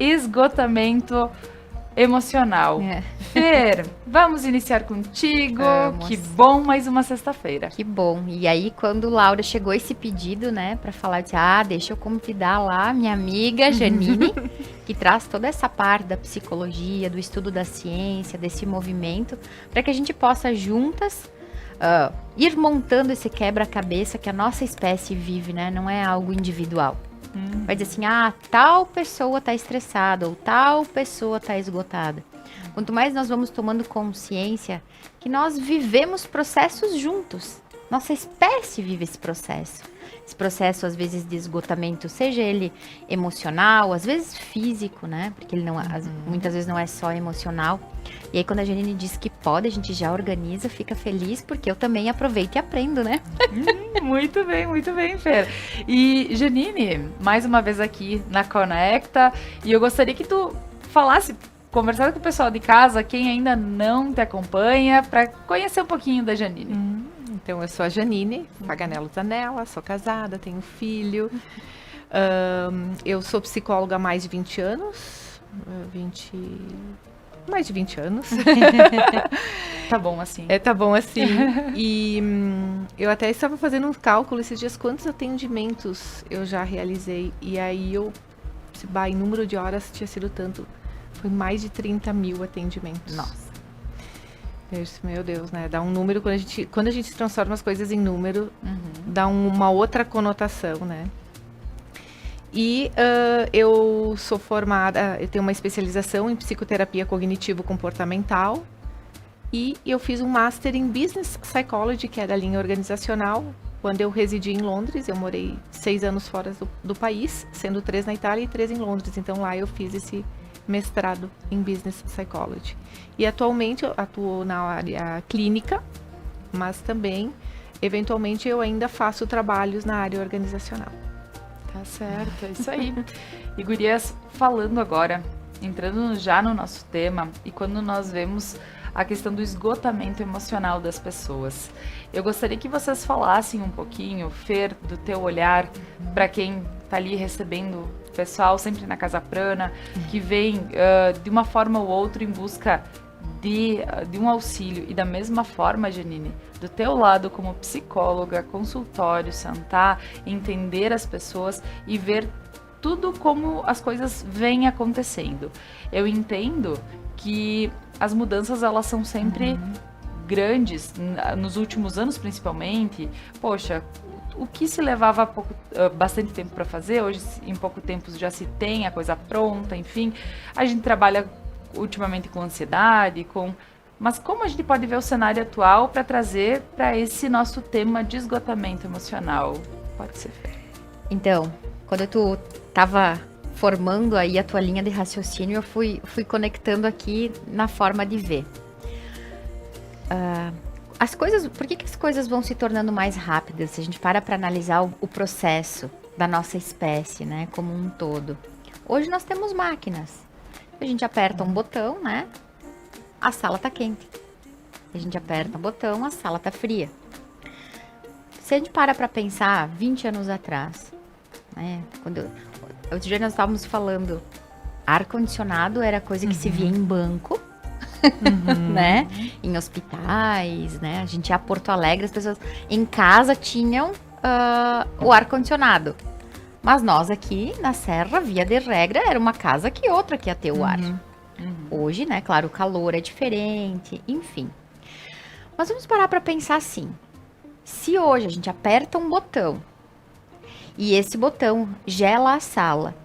esgotamento emocional. Fer, vamos iniciar contigo. Vamos. Que bom, mais uma sexta-feira. Que bom. E aí, quando Laura chegou esse pedido, né, pra falar de, deixa eu convidar lá minha amiga Janine, que traz toda essa parte da psicologia, do estudo da ciência, desse movimento, para que a gente possa juntas ir montando esse quebra-cabeça que a nossa espécie vive, né? Não é algo individual. Vai dizer assim, tal pessoa tá estressada ou tal pessoa tá esgotada. Quanto mais nós vamos tomando consciência que nós vivemos processos juntos. Nossa espécie vive esse processo. Esse processo, às vezes, de esgotamento, seja ele emocional, às vezes físico, né? Porque ele não, muitas vezes não é só emocional. E aí, quando a Janine diz que pode, a gente já organiza, fica feliz, porque eu também aproveito e aprendo, né? Muito bem, Fer. E, Janine, mais uma vez aqui na Conecta, e eu gostaria que tu falasse, conversasse com o pessoal de casa, quem ainda não te acompanha, para conhecer um pouquinho da Janine. Então, eu sou a Janine Paganello Zanella, sou casada, tenho filho. Eu sou psicóloga há mais de 20 anos. Mais de 20 anos. Tá bom assim. Tá bom assim. E eu até estava fazendo um cálculo esses dias, quantos atendimentos eu já realizei. E aí em número de horas tinha sido tanto. Foi mais de 30 mil atendimentos. Nossa. Meu Deus, né? Dá um número, quando a gente transforma as coisas em número, dá uma outra conotação, né? E eu sou formada, eu tenho uma especialização em psicoterapia cognitivo-comportamental e eu fiz um Master em Business Psychology, que é da linha organizacional. Quando eu residi em Londres, eu morei 6 anos fora do país, sendo 3 na Itália e 3 em Londres. Então lá eu fiz esse mestrado em Business Psychology. E atualmente eu atuo na área clínica, mas também, eventualmente, eu ainda faço trabalhos na área organizacional. Tá certo, é isso aí. E gurias, falando agora, entrando já no nosso tema, e quando nós vemos a questão do esgotamento emocional das pessoas, eu gostaria que vocês falassem um pouquinho, Fer, do teu olhar, para quem tá ali recebendo pessoal sempre na Casa Prana, que vem de uma forma ou outra em busca de um auxílio. E da mesma forma, Janine, do teu lado como psicóloga, consultório, sentar, entender as pessoas e ver tudo como as coisas vêm acontecendo. Eu entendo que as mudanças, elas são sempre grandes, nos últimos anos principalmente. Poxa, o que se levava bastante tempo para fazer, hoje em pouco tempo já se tem a coisa pronta, enfim. A gente trabalha ultimamente com ansiedade, mas como a gente pode ver o cenário atual para trazer para esse nosso tema de esgotamento emocional? Pode ser, Fer. Então, quando tu estava formando aí a tua linha de raciocínio, eu fui conectando aqui na forma de ver. As coisas, por que as coisas vão se tornando mais rápidas? Se a gente para analisar o processo da nossa espécie, né, como um todo. Hoje nós temos máquinas. A gente aperta um botão, né, a sala tá quente. A gente aperta um botão, a sala tá fria. Se a gente para pensar 20 anos atrás, né, outro dia nós estávamos falando, ar-condicionado era coisa que se via em banco, né? Em hospitais, né? A gente ia a Porto Alegre, as pessoas em casa tinham o ar-condicionado. Mas nós aqui na Serra, via de regra, era uma casa que outra que ia ter o ar. Hoje, né? Claro, o calor é diferente, enfim. Mas vamos parar para pensar assim. Se hoje a gente aperta um botão e esse botão gela a sala,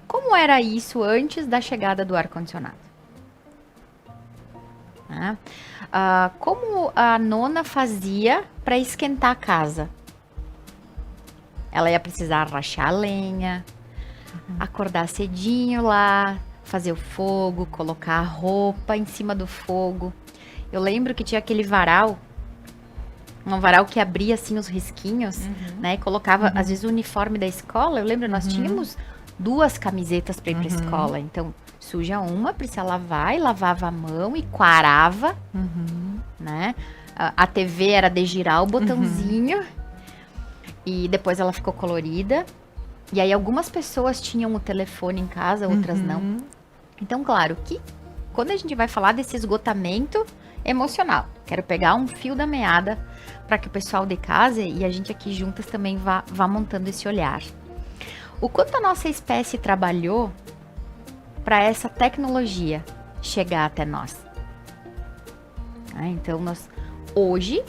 como era isso antes da chegada do ar-condicionado? Como a nona fazia para esquentar a casa? Ela ia precisar rachar a lenha, acordar cedinho lá, fazer o fogo, colocar a roupa em cima do fogo. Eu lembro que tinha aquele varal, um varal que abria assim os risquinhos, né? E colocava, às vezes, o uniforme da escola. Eu lembro, nós tínhamos 2 camisetas para ir para a escola. Então, suja uma, precisa lavar, e lavava a mão e quarava, né? A TV era de girar o botãozinho, e depois ela ficou colorida. E aí algumas pessoas tinham o telefone em casa, outras não. Então, claro que quando a gente vai falar desse esgotamento emocional, quero pegar um fio da meada para que o pessoal de casa e a gente aqui juntas também vá montando esse olhar. O quanto a nossa espécie trabalhou para essa tecnologia chegar até nós. Então, nós hoje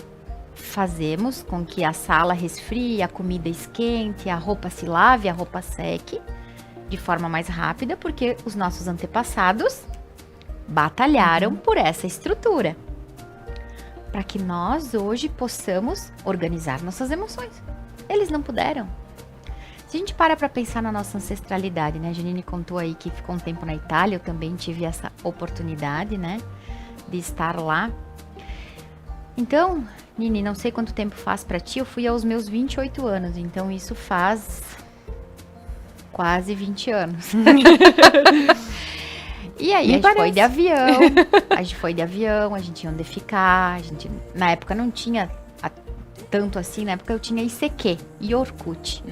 fazemos com que a sala resfrie, a comida esquente, a roupa se lave, a roupa seque de forma mais rápida, porque os nossos antepassados batalharam por essa estrutura. Para que nós hoje possamos organizar nossas emoções. Eles não puderam. Se a gente para pensar na nossa ancestralidade, né? A Janine contou aí que ficou um tempo na Itália, eu também tive essa oportunidade, né? De estar lá. Então, Nini, não sei quanto tempo faz pra ti, eu fui aos meus 28 anos, então isso faz quase 20 anos. E aí, a gente foi de avião, a gente ia onde ficar, na época não tinha tanto assim, na época eu tinha ICQ e Orkut,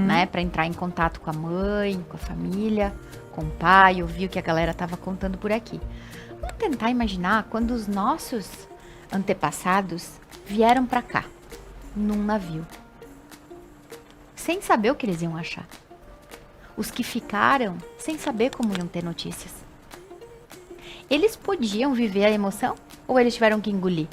né, pra entrar em contato com a mãe, com a família, com o pai, ouvir o que a galera tava contando por aqui. Vamos tentar imaginar quando os nossos antepassados vieram pra cá, num navio, sem saber o que eles iam achar. Os que ficaram, sem saber como iam ter notícias. Eles podiam viver a emoção ou eles tiveram que engolir?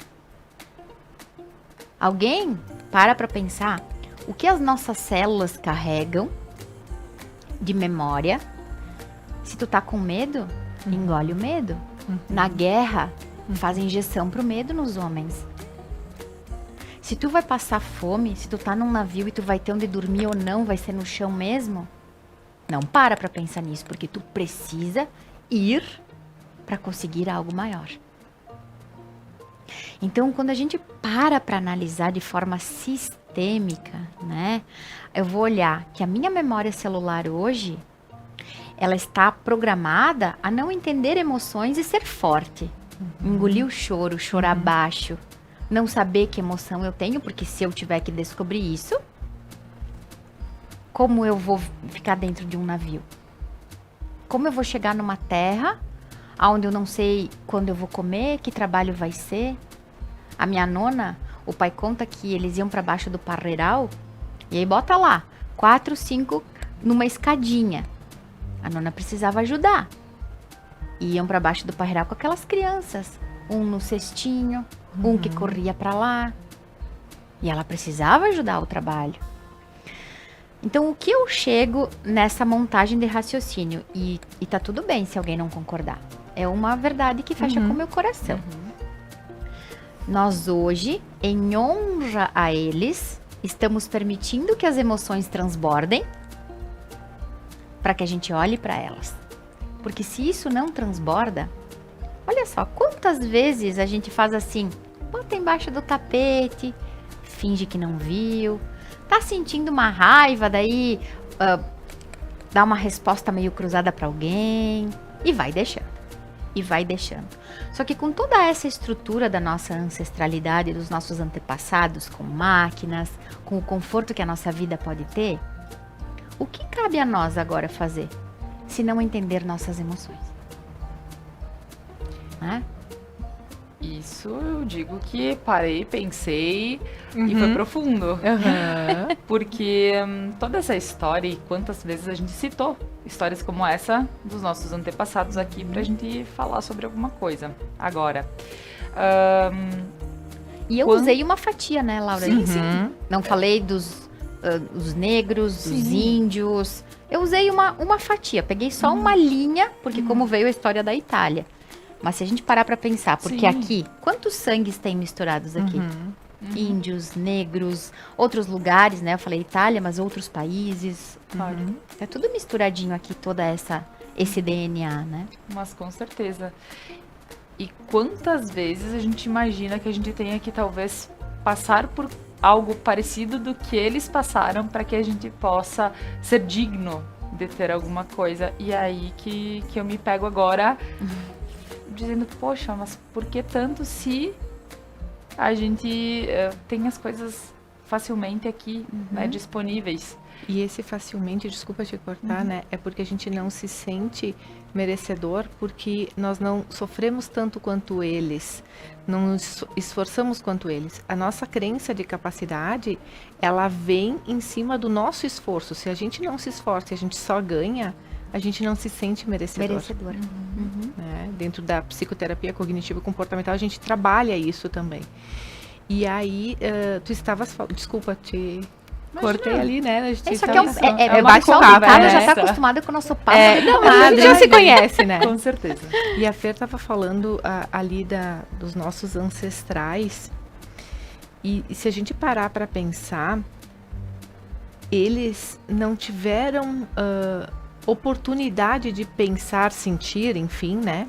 Alguém para pensar o que as nossas células carregam de memória. Se tu tá com medo, engole o medo. Na guerra, faz injeção pro medo nos homens. Se tu vai passar fome, se tu tá num navio e tu vai ter onde dormir ou não, vai ser no chão mesmo, não para pensar nisso, porque tu precisa ir para conseguir algo maior. Então, quando a gente para analisar de forma sistêmica, né, eu vou olhar que a minha memória celular hoje, ela está programada a não entender emoções e ser forte. Engolir o choro, chorar baixo, não saber que emoção eu tenho, porque se eu tiver que descobrir isso, como eu vou ficar dentro de um navio? Como eu vou chegar numa terra onde eu não sei quando eu vou comer, que trabalho vai ser? A minha nona, o pai conta que eles iam para baixo do parreiral e aí bota lá, 4, 5 numa escadinha. A nona precisava ajudar. Iam para baixo do parreiral com aquelas crianças, um no cestinho, um que corria para lá. E ela precisava ajudar o trabalho. Então, o que eu chego nessa montagem de raciocínio, e tá tudo bem se alguém não concordar, é uma verdade que fecha com o meu coração. Nós hoje, em honra a eles, estamos permitindo que as emoções transbordem para que a gente olhe para elas. Porque se isso não transborda, olha só, quantas vezes a gente faz assim, bota embaixo do tapete, finge que não viu, tá sentindo uma raiva, daí dá uma resposta meio cruzada para alguém e vai deixando. E vai deixando. Só que com toda essa estrutura da nossa ancestralidade, dos nossos antepassados, com máquinas, com o conforto que a nossa vida pode ter, o que cabe a nós agora fazer, se não entender nossas emoções? Né? Isso eu digo que parei, pensei e foi profundo. Porque toda essa história, e quantas vezes a gente citou histórias como essa dos nossos antepassados aqui pra gente falar sobre alguma coisa. Agora, e eu usei uma fatia, né, Laura? Sim. Não falei dos negros, dos índios. Eu usei uma fatia, peguei só uma linha, porque como veio a história da Itália. Mas se a gente parar pra pensar, porque aqui, quantos sangues tem misturados aqui? Índios, negros, outros lugares, né? Eu falei Itália, mas outros países. É tudo misturadinho aqui, esse DNA, né? Mas com certeza. E quantas vezes a gente imagina que a gente tenha que talvez passar por algo parecido do que eles passaram para que a gente possa ser digno de ter alguma coisa. E aí que eu me pego agora dizendo, poxa, mas por que tanto se a gente tem as coisas facilmente aqui, né, disponíveis. E esse facilmente, desculpa te cortar, né? É porque a gente não se sente merecedor, porque nós não sofremos tanto quanto eles, não nos esforçamos quanto eles. A nossa crença de capacidade, ela vem em cima do nosso esforço. Se a gente não se esforça e a gente só ganha, a gente não se sente merecedor. Né? Dentro da psicoterapia cognitivo comportamental, a gente trabalha isso também. E aí, tu estavas falando... Desculpa, te... cortei ali, né? A gente Isso aqui o pessoal bate-papo, do casa né? já está acostumado com o nosso papo. Não, mas a gente já se conhece, né? Com certeza. E a Fer estava falando ali dos nossos ancestrais. E se a gente parar para pensar, eles não tiveram oportunidade de pensar, sentir, enfim, né?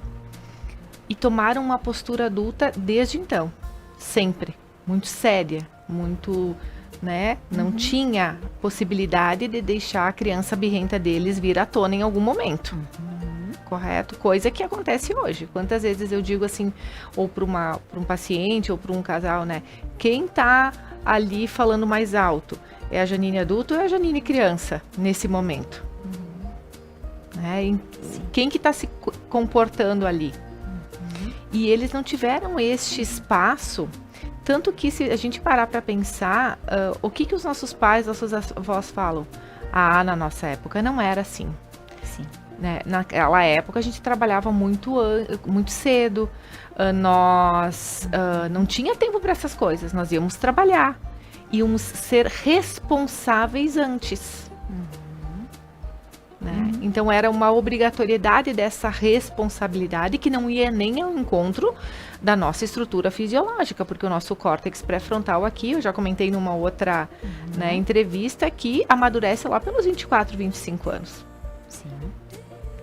E tomaram uma postura adulta desde então. Sempre. Muito séria, muito... né? Não tinha possibilidade de deixar a criança birrenta deles vir à tona em algum momento. Correto? Coisa que acontece hoje. Quantas vezes eu digo assim, ou para um paciente, ou para um casal, né? Quem tá ali falando mais alto? É a Janine adulto ou é a Janine criança, nesse momento? Né? Quem que tá se comportando ali? E eles não tiveram este espaço. Tanto que se a gente parar para pensar, o que os nossos pais, nossos avós falam? Na nossa época não era assim. Sim. Né? Naquela época a gente trabalhava muito cedo, nós não tinha tempo para essas coisas, nós íamos trabalhar, íamos ser responsáveis antes. Né? Então era uma obrigatoriedade dessa responsabilidade que não ia nem ao encontro da nossa estrutura fisiológica, porque o nosso córtex pré-frontal aqui, eu já comentei numa outra né, entrevista, que amadurece lá pelos 24, 25 anos. Sim.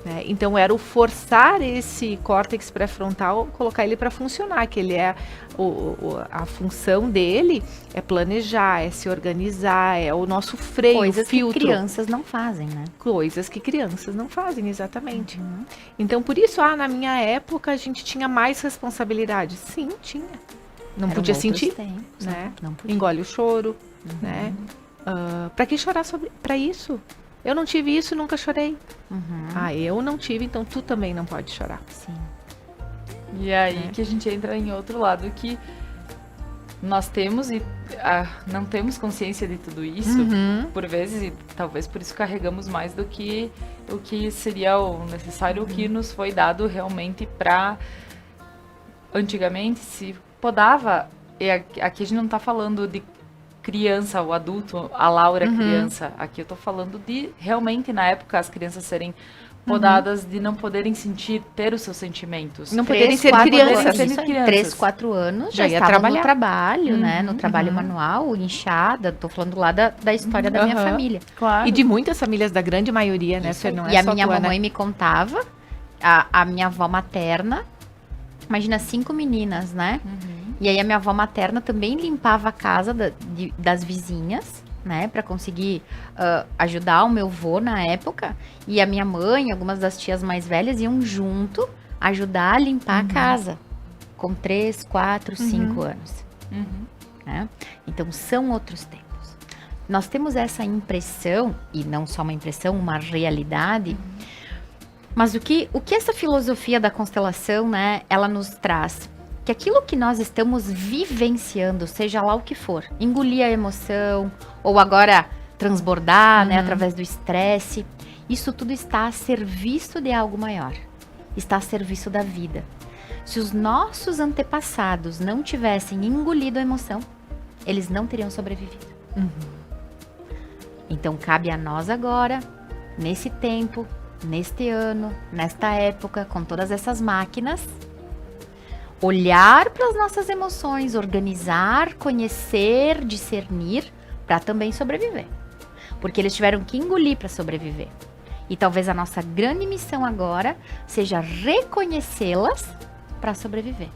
Né? Então era o forçar esse córtex pré-frontal, colocar ele para funcionar, que ele é a função dele é planejar, é se organizar, é o nosso freio, Coisas filtro. que crianças não fazem, né? Coisas que crianças não fazem, exatamente. Então, por isso, na minha época, a gente tinha mais responsabilidade. Sim, tinha. Não Eram podia outros sentir, tempos, né? Não podia. Engole o choro, né? Pra que chorar pra isso? Eu não tive isso, nunca chorei. Eu não tive, então tu também não pode chorar. Sim. E aí que a gente entra em outro lado que nós temos e não temos consciência de tudo isso, por vezes, e talvez por isso carregamos mais do que o que seria o necessário, o que nos foi dado realmente para... Antigamente se podava, e aqui a gente não tá falando de criança, o adulto, a Laura criança, aqui eu tô falando de realmente na época as crianças serem podadas de não poderem ter os seus sentimentos. Não poderem ser crianças. 3, 4 anos já ia estavam no trabalho, né? No trabalho manual, inchada. Tô falando lá da história da minha família. Claro. E de muitas famílias, da grande maioria, né? Não E a minha mamãe me contava, a minha avó materna, imagina 5 meninas, né? E aí a minha avó materna também limpava a casa das vizinhas, né, para conseguir ajudar o meu avô na época, e a minha mãe, algumas das tias mais velhas iam junto ajudar a limpar a casa, com 3, 4, 5 anos. Né? Então são outros tempos. Nós temos essa impressão, e não só uma impressão, uma realidade, mas o que essa filosofia da constelação, né, ela nos traz? Que aquilo que nós estamos vivenciando, seja lá o que for, engolir a emoção, ou agora transbordar, né, através do estresse, isso tudo está a serviço de algo maior, está a serviço da vida. Se os nossos antepassados não tivessem engolido a emoção, eles não teriam sobrevivido. Então cabe a nós agora, nesse tempo, neste ano, nesta época, com todas essas máquinas, olhar para as nossas emoções, organizar, conhecer, discernir, para também sobreviver. Porque eles tiveram que engolir para sobreviver. E talvez a nossa grande missão agora seja reconhecê-las para sobreviver.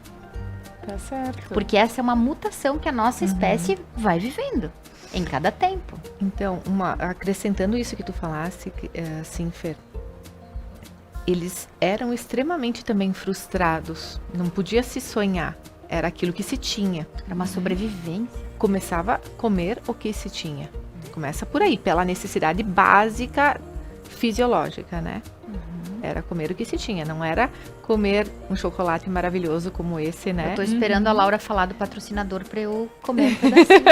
Tá certo. Porque essa é uma mutação que a nossa espécie vai vivendo em cada tempo. Então, acrescentando isso que tu falasse, assim, Fer, eles eram extremamente também frustrados. Não podia se sonhar. Era aquilo que se tinha. Era uma sobrevivência. começava a comer o que se tinha. Começa por aí, pela necessidade básica fisiológica, né? Era comer o que se tinha, não era comer um chocolate maravilhoso como esse, né? Eu tô esperando a Laura falar do patrocinador para eu comer um pedacinho.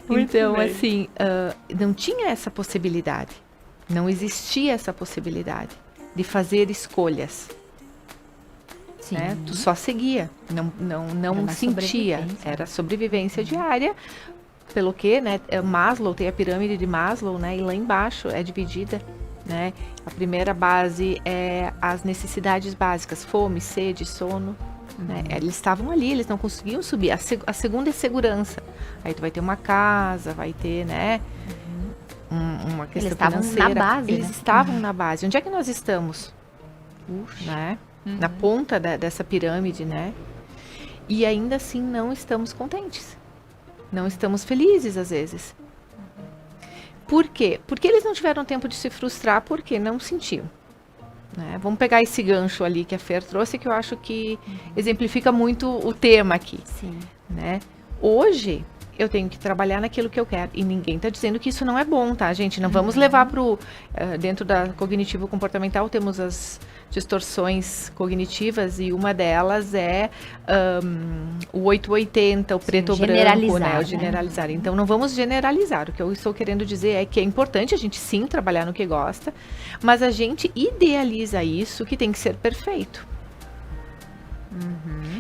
Então, assim, não tinha essa possibilidade. Não existia essa possibilidade de fazer escolhas. Sim. Né? Tu só seguia, não sentia. Era sobrevivência diária. Pelo que, né? Maslow, tem a pirâmide de Maslow, né? E lá embaixo é dividida, né? A primeira base é as necessidades básicas, fome, sede, sono. Né? Eles estavam ali, eles não conseguiam subir. A segunda é segurança. Aí tu vai ter uma casa, vai ter, né? Uma questão eles estavam financeira. na base, eles estavam na base. Onde é que nós estamos? Né? Na ponta dessa pirâmide, né? E ainda assim não estamos contentes. Não estamos felizes às vezes. Por quê? Porque eles não tiveram tempo de se frustrar porque não sentiam. Né? Vamos pegar esse gancho ali que a Fer trouxe, que eu acho que exemplifica muito o tema aqui. Sim. Né? Hoje, eu tenho que trabalhar naquilo que eu quero. E ninguém está dizendo que isso não é bom, tá, gente? Não vamos levar para o... dentro da cognitivo-comportamental, temos as distorções cognitivas e uma delas é o 880, o preto ou branco, né? O generalizar. Então, não vamos generalizar. O que eu estou querendo dizer é que é importante a gente, sim, trabalhar no que gosta, mas a gente idealiza isso que tem que ser perfeito.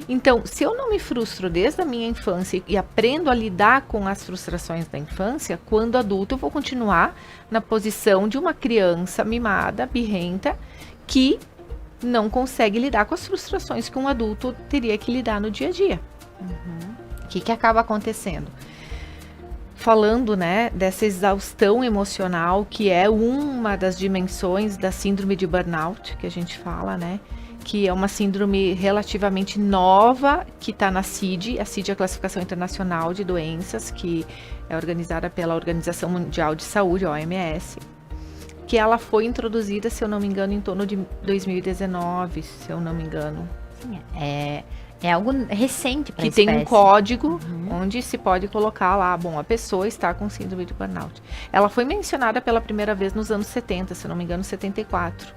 Então, se eu não me frustro desde a minha infância e aprendo a lidar com as frustrações da infância, quando adulto eu vou continuar na posição de uma criança mimada, birrenta, que não consegue lidar com as frustrações que um adulto teria que lidar no dia a dia. O que acaba acontecendo? Falando, né, dessa exaustão emocional, que é uma das dimensões da síndrome de burnout, que a gente fala, né? Que é uma síndrome relativamente nova, que está na CID. A CID é a Classificação Internacional de Doenças, que é organizada pela Organização Mundial de Saúde, OMS, que ela foi introduzida, se eu não me engano, em torno de 2019, se eu não me engano. Sim, é algo recente para a espécie. Que tem um código onde se pode colocar lá, bom, a pessoa está com síndrome de burnout. Ela foi mencionada pela primeira vez nos anos 70, se eu não me engano, 74.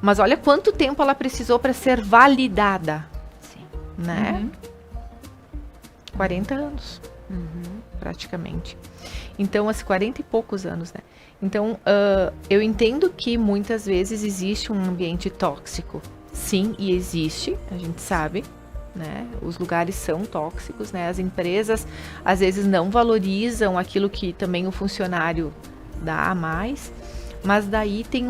Mas olha quanto tempo ela precisou para ser validada. Sim. Né? 40 anos, praticamente. Então, 40 e poucos anos, né? Então, eu entendo que muitas vezes existe um ambiente tóxico. Sim, e existe, a gente sabe, né? Os lugares são tóxicos, né? As empresas, às vezes, não valorizam aquilo que também o funcionário dá a mais. Mas daí tem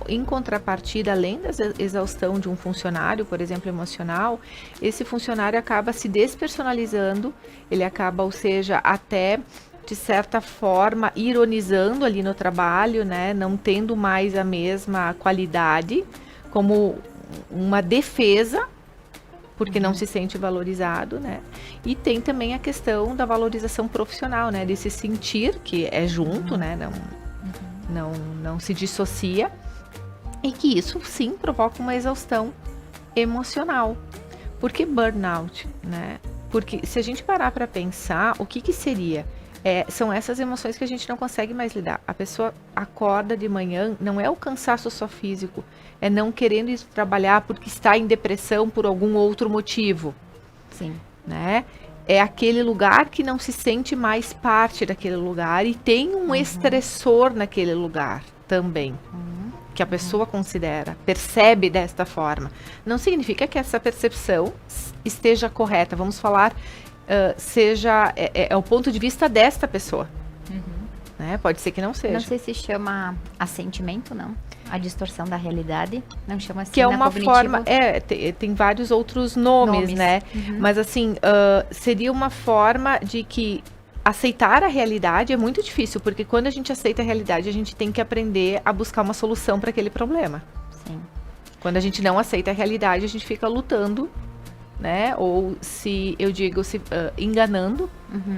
em contrapartida, além da exaustão de um funcionário, por exemplo, emocional, esse funcionário acaba se despersonalizando, ele acaba, ou seja, até de certa forma ironizando ali no trabalho, né, não tendo mais a mesma qualidade, como uma defesa, porque não se sente valorizado, né? E tem também a questão da valorização profissional, né, desse sentir que é junto, né, não se dissocia, e que isso sim provoca uma exaustão emocional. Por que burnout, né? Porque se a gente parar para pensar, o que seria? São essas emoções que a gente não consegue mais lidar. A pessoa acorda de manhã, não é o cansaço só físico, é não querendo ir trabalhar porque está em depressão por algum outro motivo. Sim. Né? É aquele lugar que não se sente mais parte daquele lugar e tem um estressor naquele lugar também, que a pessoa percebe desta forma. Não significa que essa percepção esteja correta, vamos falar, seja o ponto de vista desta pessoa. Né? Pode ser que não seja. Não sei se chama assentimento, não. A distorção da realidade, não chama assim. Que é uma forma, tem vários outros nomes. Né? Mas assim, seria uma forma de que aceitar a realidade é muito difícil, porque quando a gente aceita a realidade, a gente tem que aprender a buscar uma solução para aquele problema. Sim. Quando a gente não aceita a realidade, a gente fica lutando, né? Ou enganando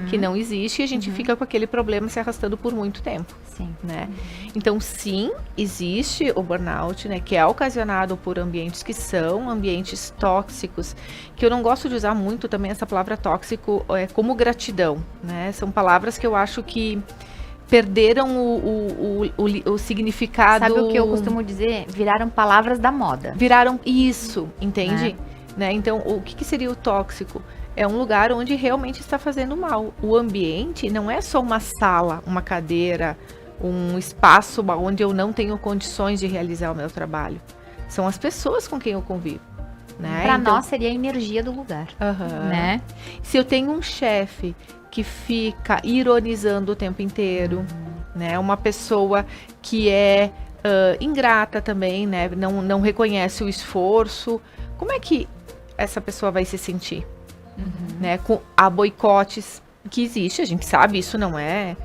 que não existe, e a gente fica com aquele problema se arrastando por muito tempo. Sim. Sim. Né? Então, sim, existe o burnout, né, que é ocasionado por ambientes que são ambientes tóxicos, que eu não gosto de usar muito também essa palavra tóxico como gratidão, né? São palavras que eu acho que perderam o significado. Sabe o que eu costumo dizer? Viraram palavras da moda. Viraram isso, entende? Né? Então, o que seria o tóxico? É um lugar onde realmente está fazendo mal. O ambiente não é só uma sala, uma cadeira, um espaço onde eu não tenho condições de realizar o meu trabalho. São as pessoas com quem eu convivo. Né? Para então, nós seria a energia do lugar. Né? Se eu tenho um chefe que fica ironizando o tempo inteiro, né? Uma pessoa que é ingrata também, né? Não reconhece o esforço. Como é que essa pessoa vai se sentir? Né? Há boicotes que existe, a gente sabe, isso não é...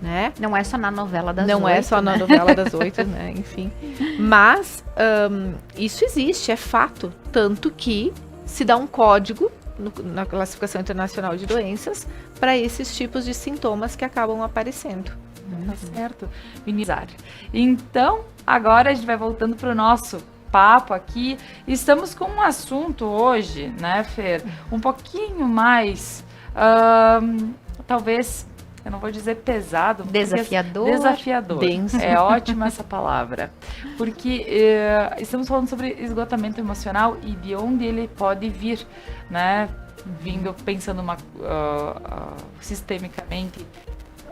Né? Não é só na novela das 8. Não é só na novela das 8, né? Enfim. Mas isso existe, é fato. Tanto que se dá um código na Classificação Internacional de Doenças para esses tipos de sintomas que acabam aparecendo. Tá certo. Minimizar. Então, agora a gente vai voltando para o nosso papo aqui. Estamos com um assunto hoje, né, Fer? Um pouquinho mais, talvez... Eu não vou dizer pesado. Desafiador. Desafiador. Denso. É ótima essa palavra. Porque estamos falando sobre esgotamento emocional e de onde ele pode vir, né? Vindo, pensando sistemicamente,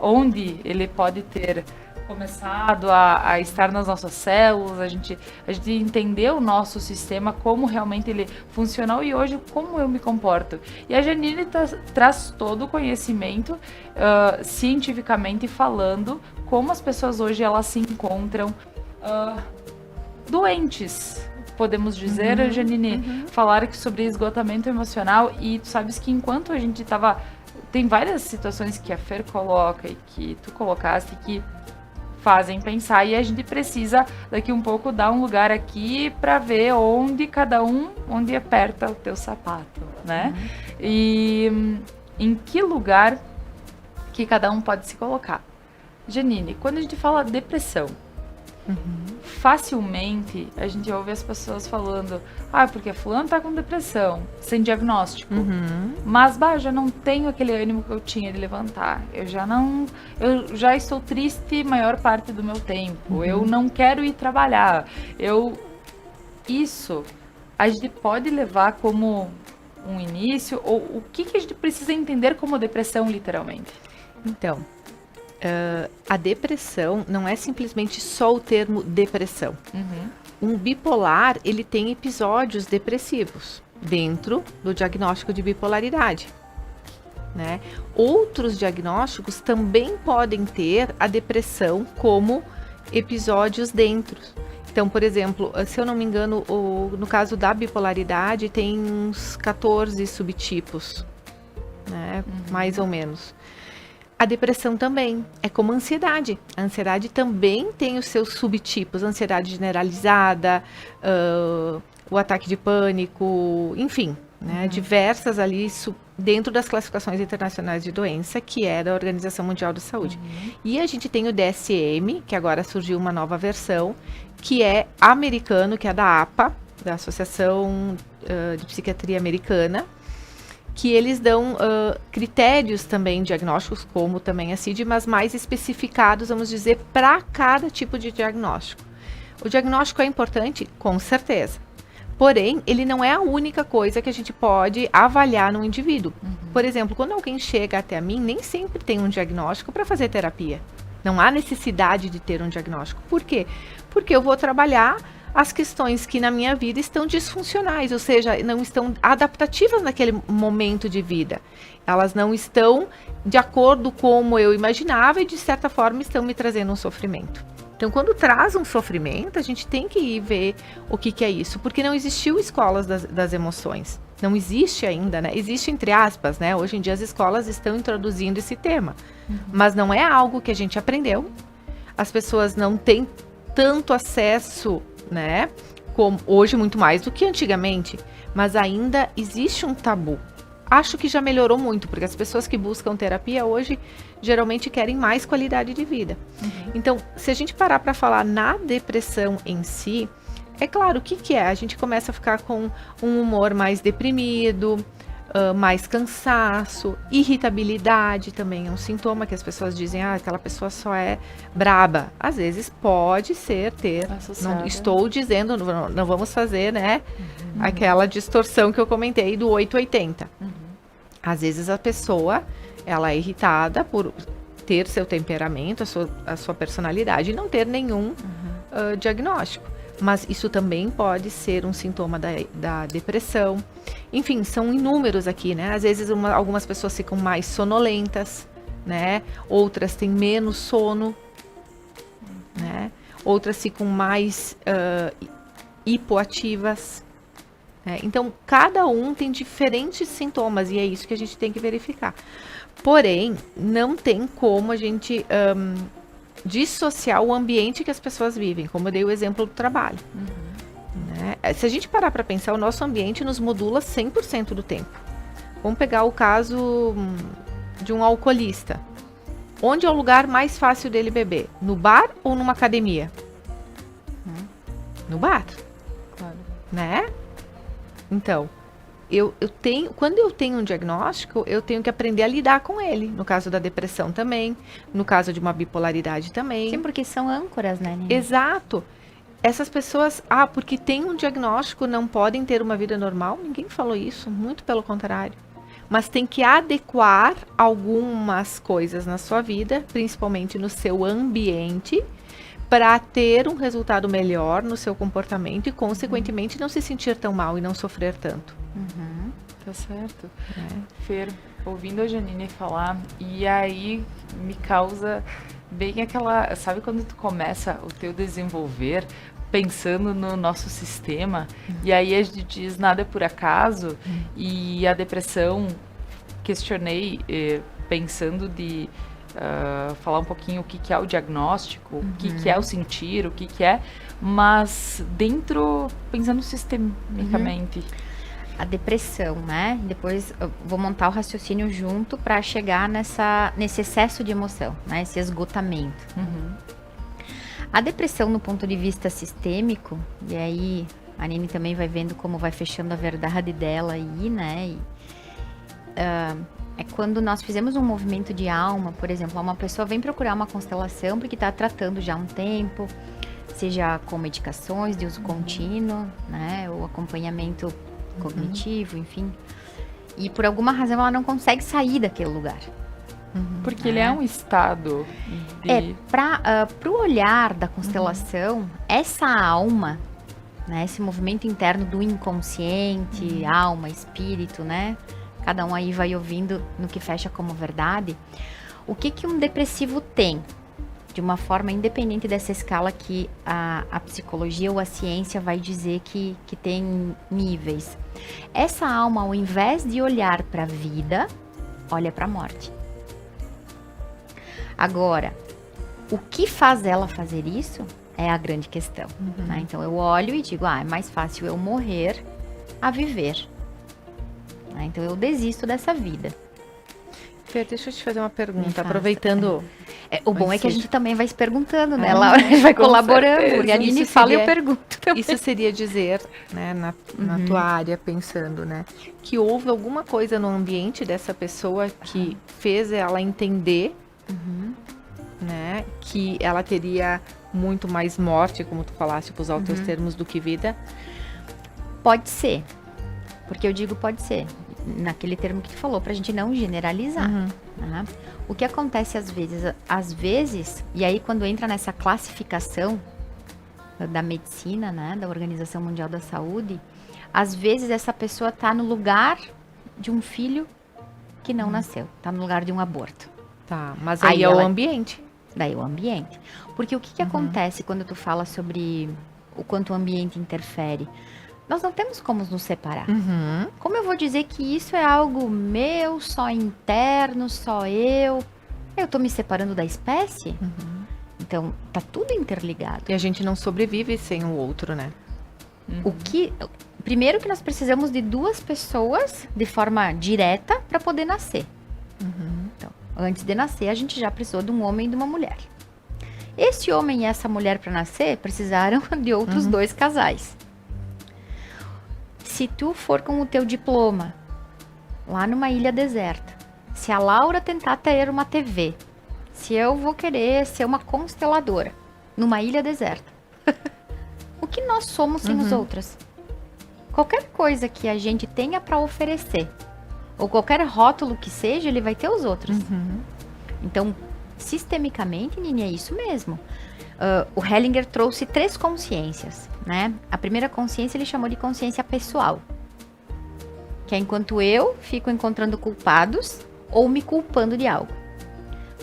onde ele pode ter começado a estar nas nossas células, a gente entender o nosso sistema, como realmente ele funciona e hoje como eu me comporto. E a Janine traz todo o conhecimento cientificamente falando como as pessoas hoje elas se encontram doentes, podemos dizer, Janine, falar sobre esgotamento emocional e tu sabes que enquanto a gente estava... Tem várias situações que a Fer coloca e que tu colocaste que fazem pensar e a gente precisa daqui um pouco dar um lugar aqui para ver onde onde aperta o teu sapato, né? E em que lugar que cada um pode se colocar. Janine, quando a gente fala depressão, facilmente a gente ouve as pessoas falando porque fulano tá com depressão, sem diagnóstico. Mas, já não tenho aquele ânimo que eu tinha de levantar. Eu já estou triste maior parte do meu tempo. Eu não quero ir trabalhar. Isso a gente pode levar como um início, ou o que a gente precisa entender como depressão, literalmente? Então, a depressão não é simplesmente só o termo depressão. Um bipolar, ele tem episódios depressivos dentro do diagnóstico de bipolaridade, né? Outros diagnósticos também podem ter a depressão como episódios dentro. Então, por exemplo, se eu não me engano, no caso da bipolaridade, tem uns 14 subtipos, né? Mais ou menos. A depressão também é como a ansiedade. A ansiedade também tem os seus subtipos. Ansiedade generalizada, o ataque de pânico, enfim, né? Diversas ali dentro das classificações internacionais de doença, que é da Organização Mundial da Saúde. E a gente tem o DSM, que agora surgiu uma nova versão, que é americano, que é da APA, da Associação de Psiquiatria Americana, que eles dão critérios também diagnósticos, como também a CID, mas mais especificados, vamos dizer, para cada tipo de diagnóstico. O diagnóstico é importante, com certeza. Porém, ele não é a única coisa que a gente pode avaliar no indivíduo. Por exemplo, quando alguém chega até mim, nem sempre tem um diagnóstico para fazer terapia. Não há necessidade de ter um diagnóstico. Por quê? Porque eu vou trabalhar as questões que na minha vida estão disfuncionais, ou seja, não estão adaptativas naquele momento de vida. Elas não estão de acordo como eu imaginava e, de certa forma, estão me trazendo um sofrimento. Então, quando traz um sofrimento, a gente tem que ir ver o que é isso, porque não existiu escolas das emoções. Não existe ainda, né? Existe entre aspas, né? Hoje em dia as escolas estão introduzindo esse tema, mas não é algo que a gente aprendeu. As pessoas não têm tanto acesso, né? Como hoje muito mais do que antigamente, mas ainda existe um tabu, acho que já melhorou muito, porque as pessoas que buscam terapia hoje geralmente querem mais qualidade de vida. Então, se a gente parar para falar na depressão em si, é claro, o que é? A gente começa a ficar com um humor mais deprimido, mais cansaço, irritabilidade também é um sintoma que as pessoas dizem, aquela pessoa só é braba. Às vezes pode ser não estou dizendo, não vamos fazer, né, aquela distorção que eu comentei do 880. Às vezes a pessoa, ela é irritada por ter seu temperamento, a sua personalidade e não ter nenhum diagnóstico. Mas isso também pode ser um sintoma da depressão. Enfim, são inúmeros aqui, né? Às vezes algumas pessoas ficam mais sonolentas, né? Outras têm menos sono, né? Outras ficam mais hipoativas. Né? Então, cada um tem diferentes sintomas e é isso que a gente tem que verificar. Porém, não tem como a gente dissociar o ambiente que as pessoas vivem, como eu dei o exemplo do trabalho. Né? Se a gente parar para pensar, o nosso ambiente nos modula 100% do tempo. Vamos pegar o caso de um alcoolista. Onde é o lugar mais fácil dele beber? No bar ou numa academia? No bar. Claro. Né? Então, quando eu tenho um diagnóstico, eu tenho que aprender a lidar com ele. No caso da depressão também, no caso de uma bipolaridade também. Sim, porque são âncoras, né, Nina? Exato. Essas pessoas, porque tem um diagnóstico, não podem ter uma vida normal. Ninguém falou isso, muito pelo contrário. Mas tem que adequar algumas coisas na sua vida, principalmente no seu ambiente, para ter um resultado melhor no seu comportamento e, consequentemente, não se sentir tão mal e não sofrer tanto. Tá certo. Fer, ouvindo a Janine falar, e aí me causa bem aquela... Sabe quando tu começa o teu desenvolver pensando no nosso sistema, e aí a gente diz nada é por acaso, e a depressão, questionei pensando de... falar um pouquinho o que é o diagnóstico, o que é o sentir, o que é, mas dentro, pensando sistemicamente. A depressão, né? Depois eu vou montar o raciocínio junto para chegar nesse excesso de emoção, né? Esse esgotamento. A depressão, no ponto de vista sistêmico, e aí a Nini também vai vendo como vai fechando a verdade dela aí, né? É quando nós fizemos um movimento de alma, por exemplo, uma pessoa vem procurar uma constelação porque está tratando já há um tempo, seja com medicações de uso contínuo, né? Ou acompanhamento cognitivo, enfim. E por alguma razão ela não consegue sair daquele lugar. Porque ele é um estado de... Para o olhar da constelação, essa alma, né? Esse movimento interno do inconsciente, alma, espírito, né? Cada um aí vai ouvindo no que fecha como verdade. O que um depressivo tem? De uma forma independente dessa escala que a psicologia ou a ciência vai dizer que tem níveis. Essa alma, ao invés de olhar para a vida, olha para a morte. Agora, o que faz ela fazer isso é a grande questão. Né? Então, eu olho e digo, é mais fácil eu morrer a viver. Então, eu desisto dessa vida. Fer, deixa eu te fazer uma pergunta, aproveitando... o bom é que a gente também vai se perguntando, né? Laura vai colaborando, certeza. porque a Nini fala e eu pergunto também. Isso seria dizer, né, na tua área, pensando, né, que houve alguma coisa no ambiente dessa pessoa que fez ela entender, né, que ela teria muito mais morte, como tu falaste, para usar os teus termos, do que vida? Pode ser, porque eu digo pode ser, naquele termo que tu falou, pra gente não generalizar. Né? O que acontece às vezes, e aí quando entra nessa classificação da medicina, né, da Organização Mundial da Saúde, às vezes essa pessoa tá no lugar de um filho que não nasceu, tá no lugar de um aborto. Tá, mas aí é o ambiente. Daí o ambiente. Porque o que acontece quando tu fala sobre o quanto o ambiente interfere? Nós não temos como nos separar. Como eu vou dizer que isso é algo meu, só interno, só eu? Eu tô me separando da espécie? Então, tá tudo interligado. E a gente não sobrevive sem o outro, né? Primeiro que nós precisamos de 2 pessoas de forma direta para poder nascer. Então, antes de nascer, a gente já precisou de um homem e de uma mulher. Esse homem e essa mulher para nascer precisaram de outros 2 casais. Se tu for com o teu diploma lá numa ilha deserta, se a Laura tentar ter uma TV, se eu vou querer ser uma consteladora numa ilha deserta, o que nós somos sem os outros? Qualquer coisa que a gente tenha para oferecer, ou qualquer rótulo que seja, ele vai ter os outros. Então, sistemicamente, Nini, é isso mesmo. O Hellinger trouxe 3 consciências, né? A primeira consciência ele chamou de consciência pessoal, que é enquanto eu fico encontrando culpados ou me culpando de algo.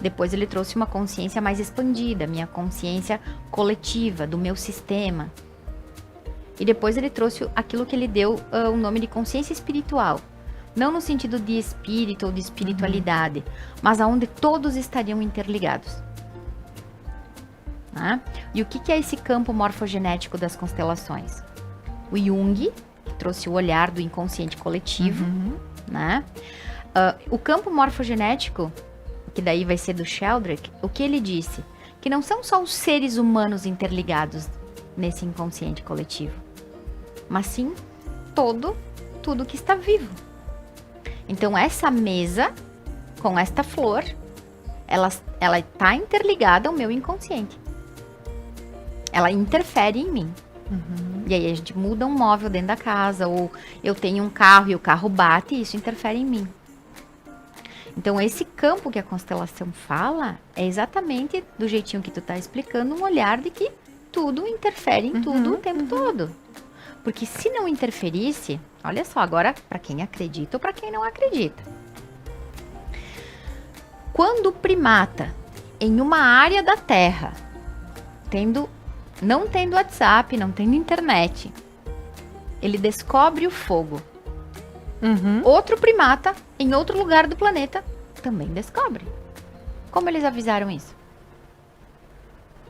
Depois ele trouxe uma consciência mais expandida, minha consciência coletiva, do meu sistema. E depois ele trouxe aquilo que ele deu o nome de consciência espiritual. Não no sentido de espírito ou de espiritualidade, mas aonde todos estariam interligados. Né? E o que é esse campo morfogenético das constelações? O Jung, que trouxe o olhar do inconsciente coletivo. Né? O campo morfogenético, que daí vai ser do Sheldrake, o que ele disse? Que não são só os seres humanos interligados nesse inconsciente coletivo, mas sim tudo que está vivo. Então essa mesa com esta flor, ela está interligada ao meu inconsciente. Ela interfere em mim. E aí a gente muda um móvel dentro da casa, ou eu tenho um carro e o carro bate e isso interfere em mim. Então esse campo que a constelação fala é exatamente do jeitinho que tu tá explicando, um olhar de que tudo interfere em tudo o tempo todo. Porque se não interferisse, olha só, agora para quem acredita ou para quem não acredita. Quando o primata, em uma área da Terra, não tendo WhatsApp, não tendo internet, ele descobre o fogo. Outro primata, em outro lugar do planeta, também descobre. Como eles avisaram isso?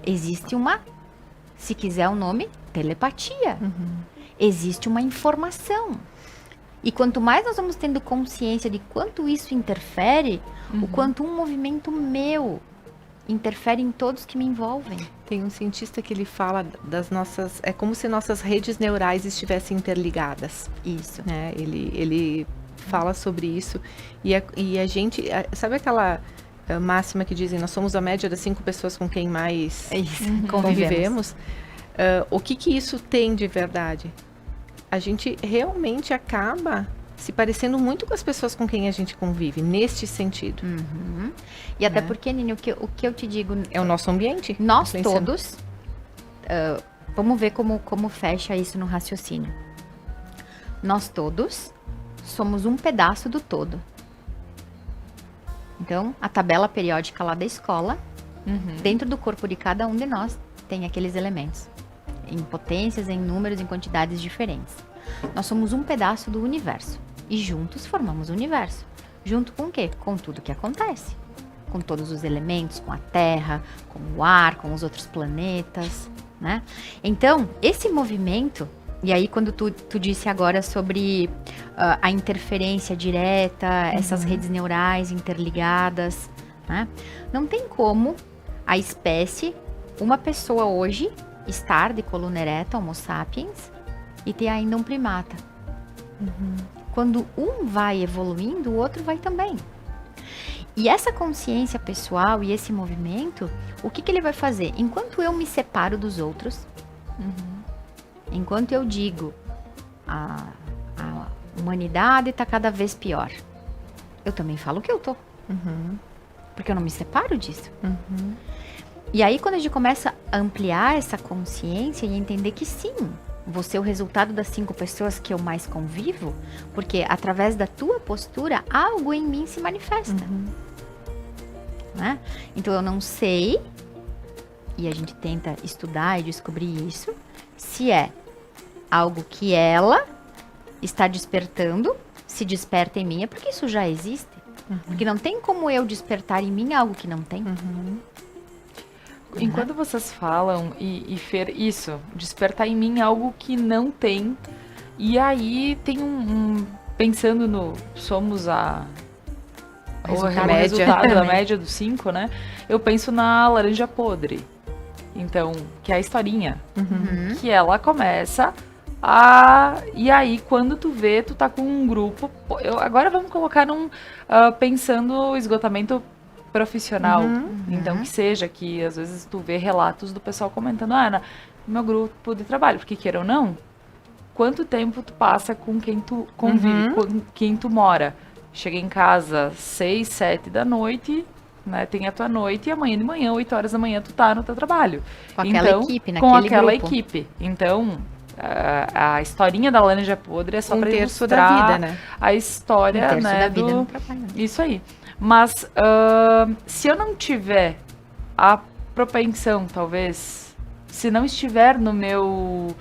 Existe uma, se quiser o nome, telepatia. Existe uma informação. E quanto mais nós vamos tendo consciência de quanto isso interfere, o quanto um movimento meu interfere em todos que me envolvem. Tem um cientista que ele fala das nossas... É como se nossas redes neurais estivessem interligadas. Isso. Né? Ele fala sobre isso. E a gente... Sabe aquela máxima que dizem, nós somos a média das 5 pessoas com quem mais convivemos? O que isso tem de verdade? A gente realmente acaba se parecendo muito com as pessoas com quem a gente convive, neste sentido. E até porque, Nini, o que eu te digo... É o nosso ambiente. Nós todos... vamos ver como fecha isso no raciocínio. Nós todos somos um pedaço do todo. Então, a tabela periódica lá da escola, dentro do corpo de cada um de nós, tem aqueles elementos. Em potências, em números, em quantidades diferentes. Nós somos um pedaço do universo. E juntos formamos o universo. Junto com o quê? Com tudo que acontece. Com todos os elementos, com a Terra, com o ar, com os outros planetas, né? Então, esse movimento... E aí, quando tu disse agora sobre a interferência direta, essas redes neurais interligadas, né? Não tem como a espécie, uma pessoa hoje, estar de coluna ereta, Homo sapiens, e ter ainda um primata. Quando um vai evoluindo, o outro vai também. E essa consciência pessoal e esse movimento, o que ele vai fazer? Enquanto eu me separo dos outros, enquanto eu digo a humanidade está cada vez pior, eu também falo que eu tô. Porque eu não me separo disso. E aí, quando a gente começa a ampliar essa consciência e entender que sim, você é o resultado das 5 pessoas que eu mais convivo, porque através da tua postura, algo em mim se manifesta. Né? Então, eu não sei, e a gente tenta estudar e descobrir isso, se é algo que ela está despertando, se desperta em mim, é porque isso já existe. Porque não tem como eu despertar em mim algo que não tem. enquanto vocês falam, e Fer, isso, despertar em mim algo que não tem. E aí tem pensando no, somos o resultado da média dos 5, né? Eu penso na laranja podre. Então, que é a historinha. Que ela começa e aí, quando tu vê, tu tá com um grupo. Agora vamos colocar pensando o esgotamento profissional. Então, que seja que às vezes tu vê relatos do pessoal comentando, no meu grupo de trabalho, porque queira ou não, quanto tempo tu passa com quem tu convive, com quem tu mora. Chega em casa 6, 7 da noite, né? Tem a tua noite e amanhã de manhã, 8 horas da manhã, tu tá no teu trabalho. Com aquela equipe, com naquele aquela grupo. equipe. Então, a historinha da laranja podre é só pra terço ilustrar da vida, né? a história, terço né, da vida no trabalho. Isso aí. Mas se eu não tiver a propensão, talvez, se não estiver no meu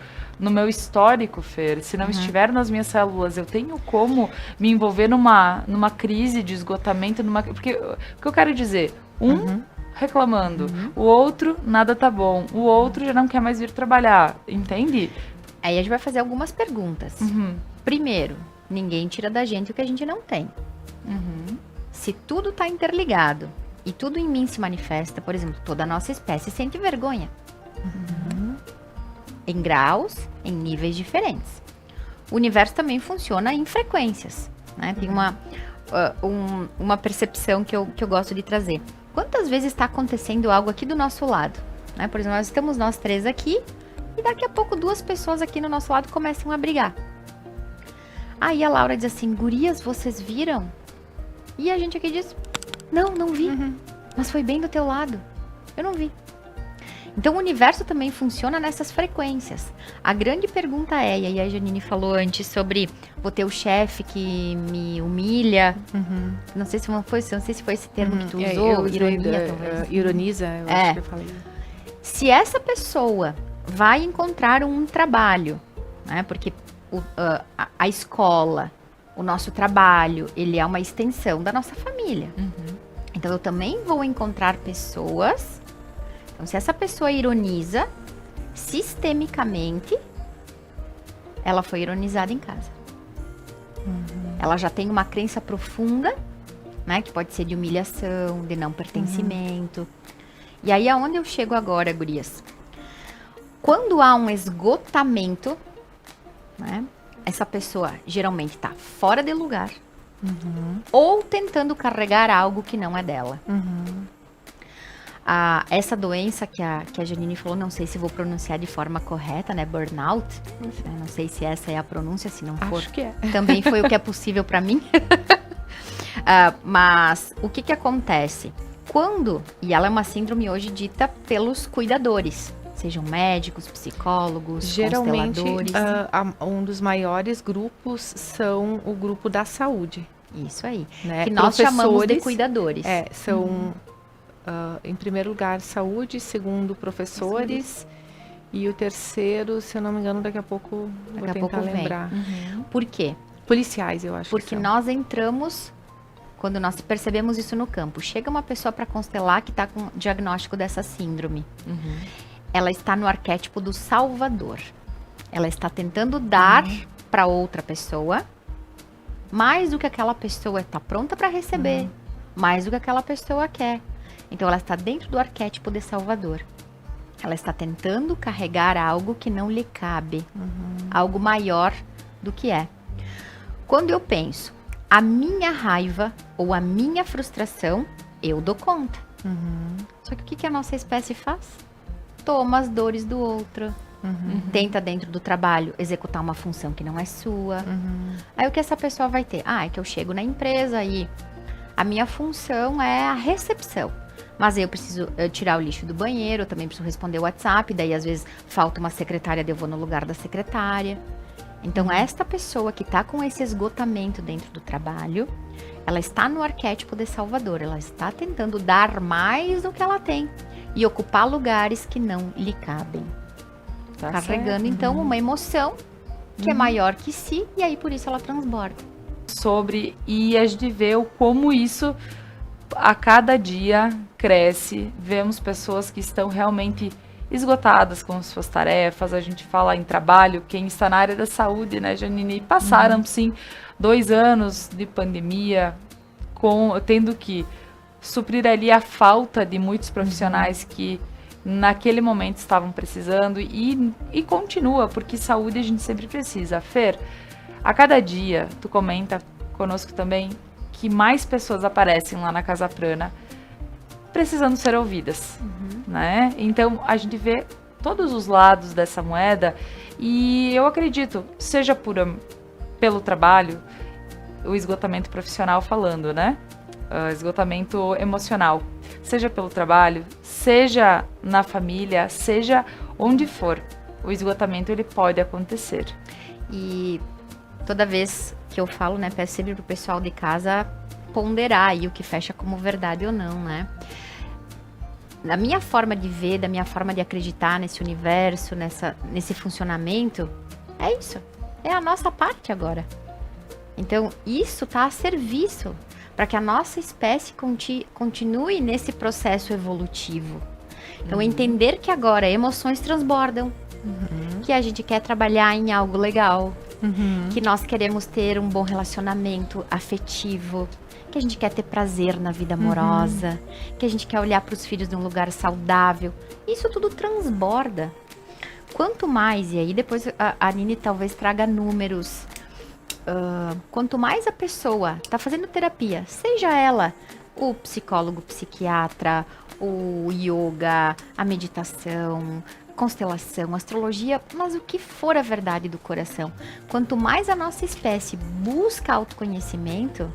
histórico, Fer, se não estiver nas minhas células, eu tenho como me envolver numa crise de esgotamento, porque o que eu quero dizer, reclamando, o outro nada tá bom, o outro já não quer mais vir trabalhar, entende? Aí a gente vai fazer algumas perguntas. Primeiro, ninguém tira da gente o que a gente não tem. Se tudo tá interligado e tudo em mim se manifesta, por exemplo, toda a nossa espécie sente vergonha. Em graus, em níveis diferentes. O universo também funciona em frequências, né? Tem uma percepção que eu gosto de trazer. Quantas vezes está acontecendo algo aqui do nosso lado? Né? Por exemplo, estamos nós 3 aqui e daqui a pouco 2 pessoas aqui no nosso lado começam a brigar. Aí a Laura diz assim, gurias, vocês viram? E a gente aqui diz, não vi, mas foi bem do teu lado, eu não vi. Então, o universo também funciona nessas frequências. A grande pergunta é, e aí a Janine falou antes sobre vou ter o chefe que me humilha. Não sei se foi esse termo que tu usou, ironia, talvez. Ironiza, eu acho que eu falei. Se essa pessoa vai encontrar um trabalho, né? Porque a escola, o nosso trabalho, ele é uma extensão da nossa família. Então, eu também vou encontrar pessoas. Então, se essa pessoa ironiza, sistemicamente, ela foi ironizada em casa. Ela já tem uma crença profunda, né? Que pode ser de humilhação, de não pertencimento. E aí, aonde eu chego agora, gurias? Quando há um esgotamento, né? Essa pessoa geralmente está fora de lugar. Ou tentando carregar algo que não é dela. Essa doença que a Janine falou, não sei se vou pronunciar de forma correta, né? Burnout. Não sei se essa é a pronúncia, se não for. Acho que é. Também foi o que é possível para mim. Mas o que acontece? E ela é uma síndrome hoje dita pelos cuidadores, sejam médicos, psicólogos, geralmente, consteladores. Um dos maiores grupos são o grupo da saúde. Isso aí. Né? Que nós chamamos de cuidadores. São... em primeiro lugar, saúde, segundo, professores, e o terceiro, se eu não me engano, daqui a pouco vou tentar lembrar. Por quê? Policiais, eu acho. Porque nós entramos, quando nós percebemos isso no campo, chega uma pessoa para constelar que está com diagnóstico dessa síndrome. Ela está no arquétipo do salvador. Ela está tentando dar para outra pessoa mais do que aquela pessoa está pronta para receber, mais do que aquela pessoa quer. Então, ela está dentro do arquétipo de salvador. Ela está tentando carregar algo que não lhe cabe. Algo maior do que é. Quando eu penso, a minha raiva ou a minha frustração, eu dou conta. Só que o que a nossa espécie faz? Toma as dores do outro. Tenta, dentro do trabalho, executar uma função que não é sua. Aí, o que essa pessoa vai ter? É que eu chego na empresa e a minha função é a recepção. Mas aí eu preciso tirar o lixo do banheiro, eu também preciso responder o WhatsApp, daí às vezes falta uma secretária, eu vou no lugar da secretária. Então, esta pessoa que está com esse esgotamento dentro do trabalho, ela está no arquétipo de salvador, ela está tentando dar mais do que ela tem e ocupar lugares que não lhe cabem. Carregando, então, uma emoção que é maior que si, e aí por isso ela transborda. E a gente vê como isso a cada dia cresce, vemos pessoas que estão realmente esgotadas com suas tarefas. A gente fala em trabalho, quem está na área da saúde, né, Janine? Passaram, sim, 2 anos de pandemia, tendo que suprir ali a falta de muitos profissionais que naquele momento estavam precisando e continua, porque saúde a gente sempre precisa. Fer, a cada dia, tu comenta conosco também, que mais pessoas aparecem lá na Casa Prana precisando ser ouvidas, né? Então, a gente vê todos os lados dessa moeda e eu acredito, seja pelo trabalho, o esgotamento profissional falando, né? Esgotamento emocional, seja pelo trabalho, seja na família, seja onde for, o esgotamento ele pode acontecer. E toda vez que eu falo, né, peço sempre pro pessoal de casa ponderar aí o que fecha como verdade ou não, né? Da minha forma de ver, da minha forma de acreditar nesse universo, nesse funcionamento, é isso. É a nossa parte agora. Então, isso tá a serviço para que a nossa espécie continue nesse processo evolutivo. Então, entender que agora emoções transbordam, que a gente quer trabalhar em algo legal, que nós queremos ter um bom relacionamento afetivo, que a gente quer ter prazer na vida amorosa, que a gente quer olhar para os filhos num lugar saudável. Isso tudo transborda. Quanto mais, e aí depois a Nini talvez traga números, quanto mais a pessoa está fazendo terapia, seja ela o psicólogo, o psiquiatra, o yoga, a meditação, constelação, astrologia, mas o que for a verdade do coração, quanto mais a nossa espécie busca autoconhecimento,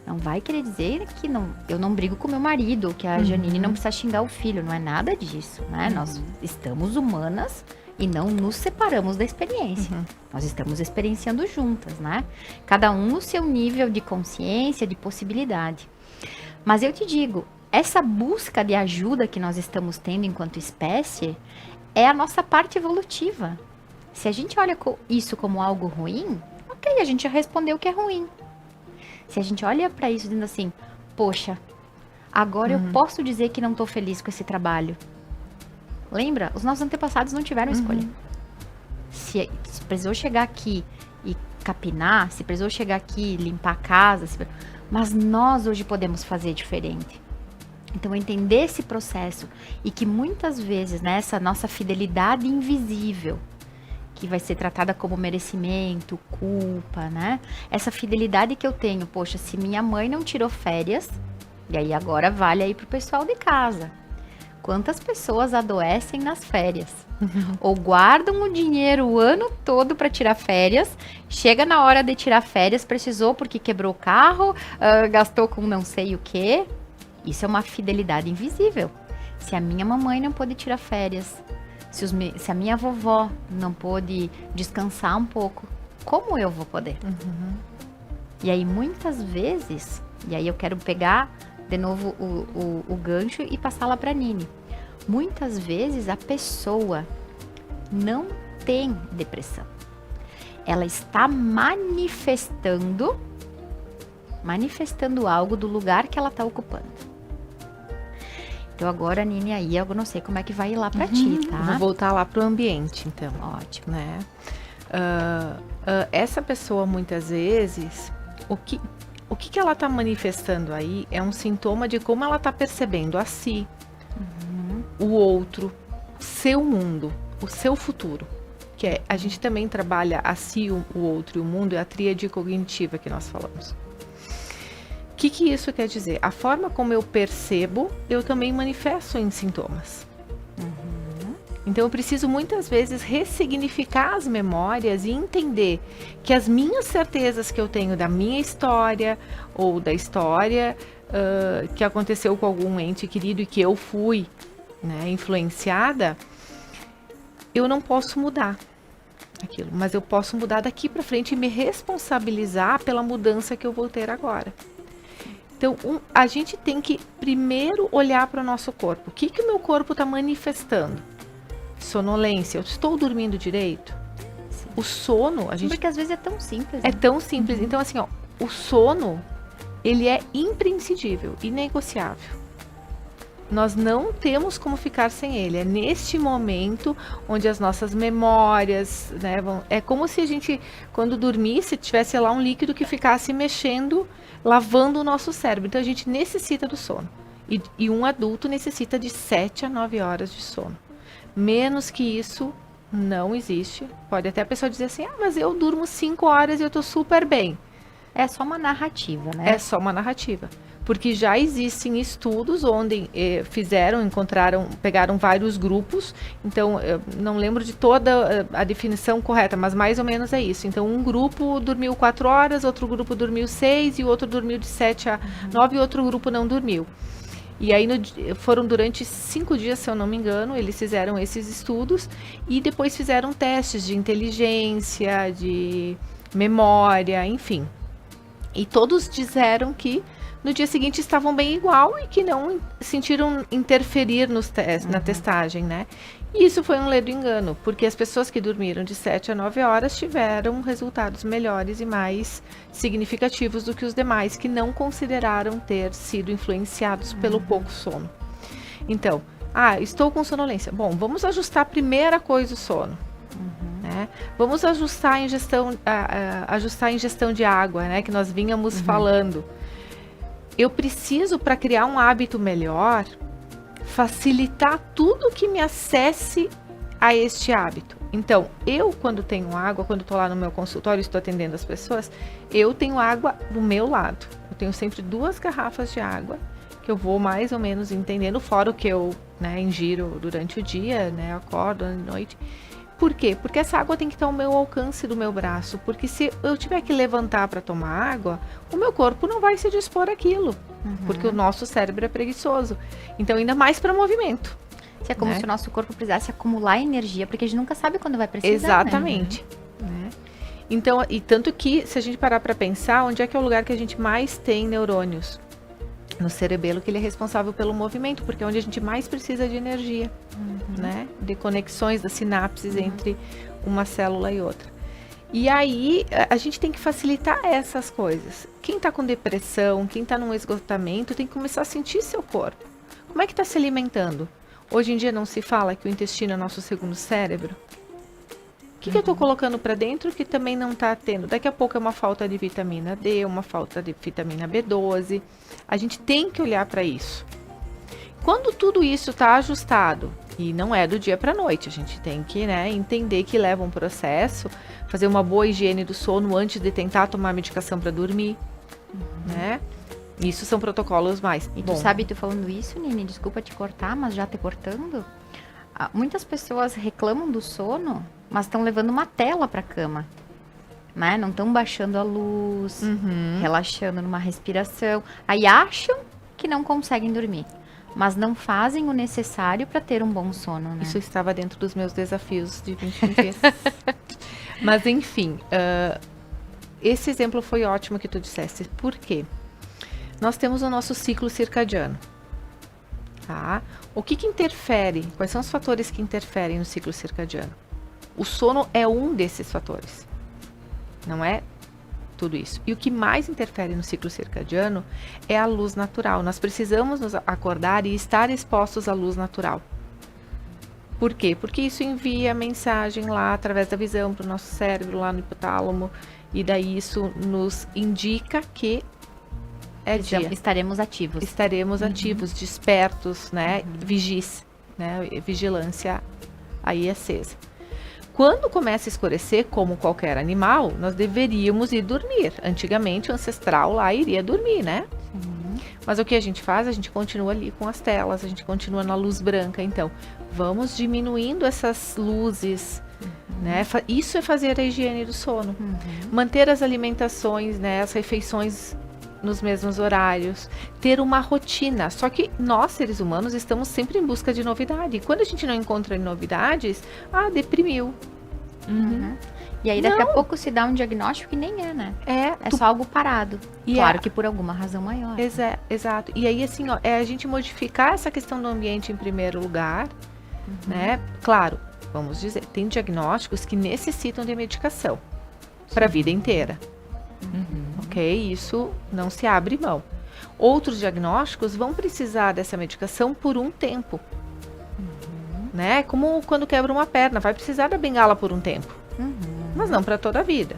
não vai querer dizer que eu não brigo com meu marido, ou que a Janine não precisa xingar o filho, não é nada disso, né? Nós estamos humanas e não nos separamos da experiência. Nós estamos experienciando juntas, né? Cada um no seu nível de consciência, de possibilidade. Mas eu te digo, essa busca de ajuda que nós estamos tendo enquanto espécie é a nossa parte evolutiva. Se a gente olha isso como algo ruim, ok, a gente já respondeu que é ruim. Se a gente olha para isso dizendo assim, poxa, agora eu posso dizer que não estou feliz com esse trabalho. Lembra? Os nossos antepassados não tiveram escolha. Se precisou chegar aqui e capinar, se precisou chegar aqui e limpar a casa, mas nós hoje podemos fazer diferente. Então, entender esse processo e que muitas vezes, né, essa nossa fidelidade invisível, que vai ser tratada como merecimento, culpa, né? Essa fidelidade que eu tenho, poxa, se minha mãe não tirou férias, e aí agora vale aí pro pessoal de casa. Quantas pessoas adoecem nas férias? Ou guardam o dinheiro o ano todo para tirar férias, chega na hora de tirar férias, precisou porque quebrou o carro, gastou com não sei o quê. Isso é uma fidelidade invisível. Se a minha mamãe não pôde tirar férias, se a minha vovó não pôde descansar um pouco, como eu vou poder? E aí, muitas vezes, e aí eu quero pegar de novo o gancho e passar lá para a Nini. Muitas vezes a pessoa não tem depressão. Ela está manifestando algo do lugar que ela está ocupando. Então agora, Nini, aí eu não sei como é que vai ir lá pra ti, tá? Vou voltar lá pro ambiente, então. Ótimo. Né? Essa pessoa, muitas vezes, o que ela tá manifestando aí é um sintoma de como ela tá percebendo a si, o outro, o seu mundo, o seu futuro. Que é, a gente também trabalha a si, o outro e o mundo, é a tríade cognitiva que nós falamos. O que isso quer dizer? A forma como eu percebo, eu também manifesto em sintomas. Então, eu preciso muitas vezes ressignificar as memórias e entender que as minhas certezas que eu tenho da minha história ou da história que aconteceu com algum ente querido e que eu fui, né, influenciada, eu não posso mudar aquilo, mas eu posso mudar daqui para frente e me responsabilizar pela mudança que eu vou ter agora. Então, a gente tem que primeiro olhar para o nosso corpo. O que o meu corpo está manifestando? Sonolência. Eu estou dormindo direito? Sim. O sono, a gente... Porque às vezes é tão simples. É tão simples. Então, assim, ó, o sono ele é imprescindível, inegociável. Nós não temos como ficar sem ele. É neste momento onde as nossas memórias, né, é como se a gente, quando dormisse, tivesse lá um líquido que ficasse mexendo, lavando o nosso cérebro. Então a gente necessita do sono. E um adulto necessita de 7 a 9 horas de sono. Menos que isso não existe. Pode até a pessoa dizer assim, mas eu durmo 5 horas e eu tô super bem. É só uma narrativa, né? É só uma narrativa. Porque já existem estudos onde pegaram vários grupos. Então, eu não lembro de toda a definição correta, mas mais ou menos é isso. Então, um grupo dormiu 4 horas, outro grupo dormiu 6, e o outro dormiu de 7 a 9, e outro grupo não dormiu. E aí foram durante 5 dias, se eu não me engano, eles fizeram esses estudos e depois fizeram testes de inteligência, de memória, enfim. E todos disseram que no dia seguinte estavam bem igual e que não sentiram interferir na testagem, né? E isso foi um ledo engano, porque as pessoas que dormiram de 7 a 9 horas tiveram resultados melhores e mais significativos do que os demais, que não consideraram ter sido influenciados pelo pouco sono. Então, estou com sonolência. Bom, vamos ajustar a primeira coisa o sono. Né? Vamos ajustar a ingestão de água, né? Que nós vínhamos falando. Eu preciso, para criar um hábito melhor, facilitar tudo que me acesse a este hábito. Então, eu, quando tenho água, quando estou lá no meu consultório, estou atendendo as pessoas, eu tenho água do meu lado. Eu tenho sempre 2 garrafas de água, que eu vou mais ou menos entendendo, fora o que eu, né, ingiro durante o dia, né, acordo à noite. Por quê? Porque essa água tem que estar ao meu alcance do meu braço, porque se eu tiver que levantar para tomar água, o meu corpo não vai se dispor àquilo, porque o nosso cérebro é preguiçoso. Então, ainda mais para movimento. É como se o nosso corpo precisasse acumular energia, porque a gente nunca sabe quando vai precisar. Exatamente. Né? Então, e tanto que, se a gente parar para pensar, onde é que é o lugar que a gente mais tem neurônios? No cerebelo, que ele é responsável pelo movimento, porque é onde a gente mais precisa de energia, né? De conexões das sinapses entre uma célula e outra. E aí, a gente tem que facilitar essas coisas. Quem está com depressão, quem está num esgotamento, tem que começar a sentir seu corpo. Como é que está se alimentando? Hoje em dia não se fala que o intestino é nosso segundo cérebro? O que eu estou colocando para dentro que também não está tendo? Daqui a pouco é uma falta de vitamina D, uma falta de vitamina B12. A gente tem que olhar para isso. Quando tudo isso está ajustado, e não é do dia para a noite, a gente tem que, né, entender que leva um processo, fazer uma boa higiene do sono antes de tentar tomar medicação para dormir, né? Isso são protocolos mais. E tu sabe, tu falando isso, Nini, desculpa te cortar, mas já te cortando, muitas pessoas reclamam do sono, mas estão levando uma tela para a cama, né? Não estão baixando a luz, relaxando numa respiração. Aí acham que não conseguem dormir, mas não fazem o necessário para ter um bom sono, né? Isso estava dentro dos meus desafios de 21 dias. Mas, enfim, esse exemplo foi ótimo que tu disseste. Por quê? Nós temos o nosso ciclo circadiano. Tá? O que interfere? Quais são os fatores que interferem no ciclo circadiano? O sono é um desses fatores. Não é tudo isso. E o que mais interfere no ciclo circadiano é a luz natural. Nós precisamos nos acordar e estar expostos à luz natural. Por quê? Porque isso envia mensagem lá através da visão para o nosso cérebro, lá no hipotálamo, e daí isso nos indica que é dia. Estaremos ativos. Estaremos ativos, despertos, né? Vigis, né? Vigilância aí acesa. Quando começa a escurecer, como qualquer animal, nós deveríamos ir dormir. Antigamente, o ancestral lá iria dormir, né? Mas o que a gente faz? A gente continua ali com as telas, a gente continua na luz branca. Então, vamos diminuindo essas luzes, né? Isso é fazer a higiene do sono. Manter as alimentações, né? As refeições nos mesmos horários. Ter uma rotina. Só que nós, seres humanos, estamos sempre em busca de novidade. E quando a gente não encontra novidades, deprimiu. E aí daqui a pouco se dá um diagnóstico que nem é, né? É só algo parado. E claro que por alguma razão maior. Exato. E aí, assim, é a gente modificar essa questão do ambiente em primeiro lugar, né? Claro, vamos dizer, tem diagnósticos que necessitam de medicação para a vida inteira. ok? Isso não se abre mão. Outros diagnósticos vão precisar dessa medicação por um tempo, né? Como quando quebra uma perna, vai precisar da bengala por um tempo, mas não para toda a vida.